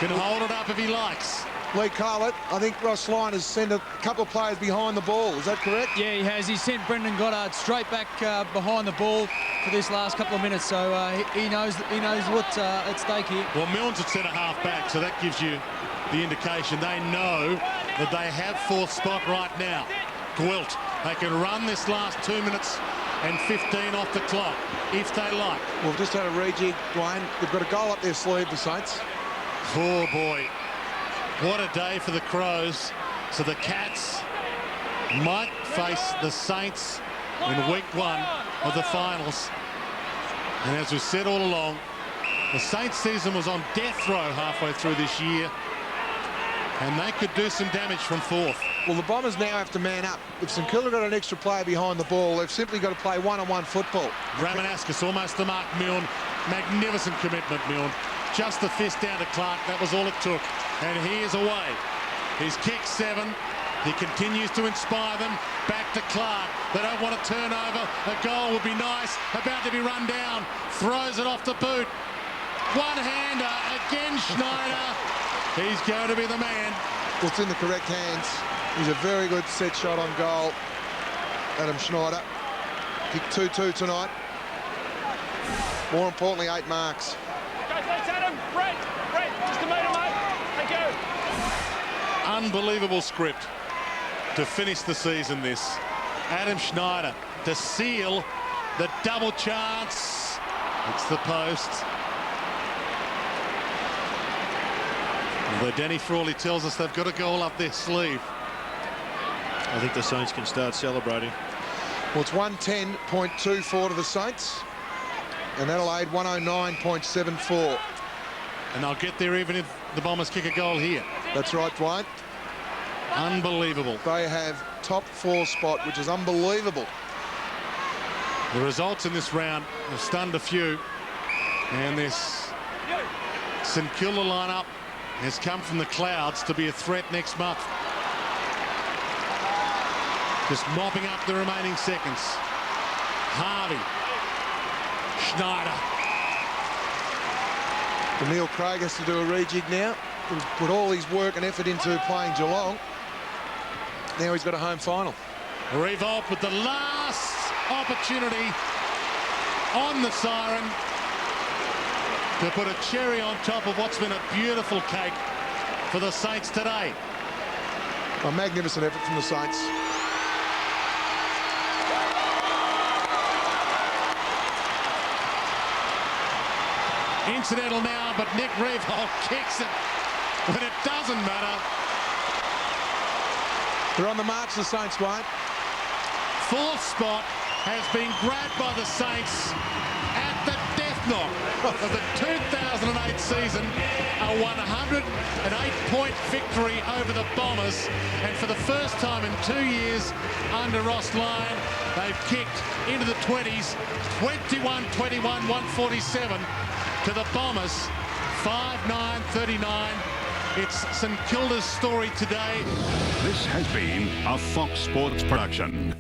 can hold it up if he likes. Lee Carlett, I think Ross Lyon has sent a couple of players behind the ball. Is that correct? Yeah, he has. He sent Brendan Goddard straight back behind the ball for this last couple of minutes. So he knows what's at stake here. Well, Milne's at centre half back, so that gives you the indication they know that they have fourth spot right now. Gwilt, they can run this last 2 minutes and 15 off the clock if they like. We've just had a rejig, Dwayne. They've got a goal up their sleeve, the Saints. Oh boy, what a day for the Crows. So the Cats might face the Saints in week 1 of the finals. And as we said all along, the Saints season was on death row halfway through this year, and they could do some damage from fourth. Well, the Bombers now have to man up. If St Kilda got an extra player behind the ball, they've simply got to play one-on-one football. Ramanauskas almost to mark Milne. Magnificent commitment, Milne. Just the fist down to Clark, that was all it took. And he is away. He's kicked 7. He continues to inspire them. Back to Clark. They don't want to turn over. A goal would be nice. About to be run down. Throws it off the boot. One-hander. Again, Schneider. He's going to be the man. Well, it's in the correct hands. He's a very good set shot on goal. Adam Schneider. Kicked 2-2 tonight. More importantly, 8 marks. Thanks, Adam. Brett, just a metre, mate. Thank you. Unbelievable script to finish the season, this. Adam Schneider to seal the double chance. It's the post. Although Danny Frawley tells us they've got a goal up their sleeve. I think the Saints can start celebrating. Well, it's 110.24 to the Saints, and Adelaide 109.74. And they'll get there even if the Bombers kick a goal here. That's right, Dwayne. Unbelievable. They have top 4 spot, which is unbelievable. The results in this round have stunned a few, and this St Kilda lineup has come from the clouds to be a threat next month. Just mopping up the remaining seconds. Harvey. Schneider. Neil Craig has to do a rejig now. He's put all his work and effort into playing Geelong. Now he's got a home final. Revolt with the last opportunity on the siren to put a cherry on top of what's been a beautiful cake for the Saints today. A magnificent effort from the Saints. Incidental now, but Nick Revolt kicks it when it doesn't matter. They're on the march, the Saints, Dwayne. 4th spot has been grabbed by the Saints at the death knock of the 2008 season. A 108-point victory over the Bombers. And for the first time in 2 years under Ross Lyon, they've kicked into the 20s. 21-21, 147 to the Bombers. 5-9-39. It's St Kilda's story today. This has been a Fox Sports production.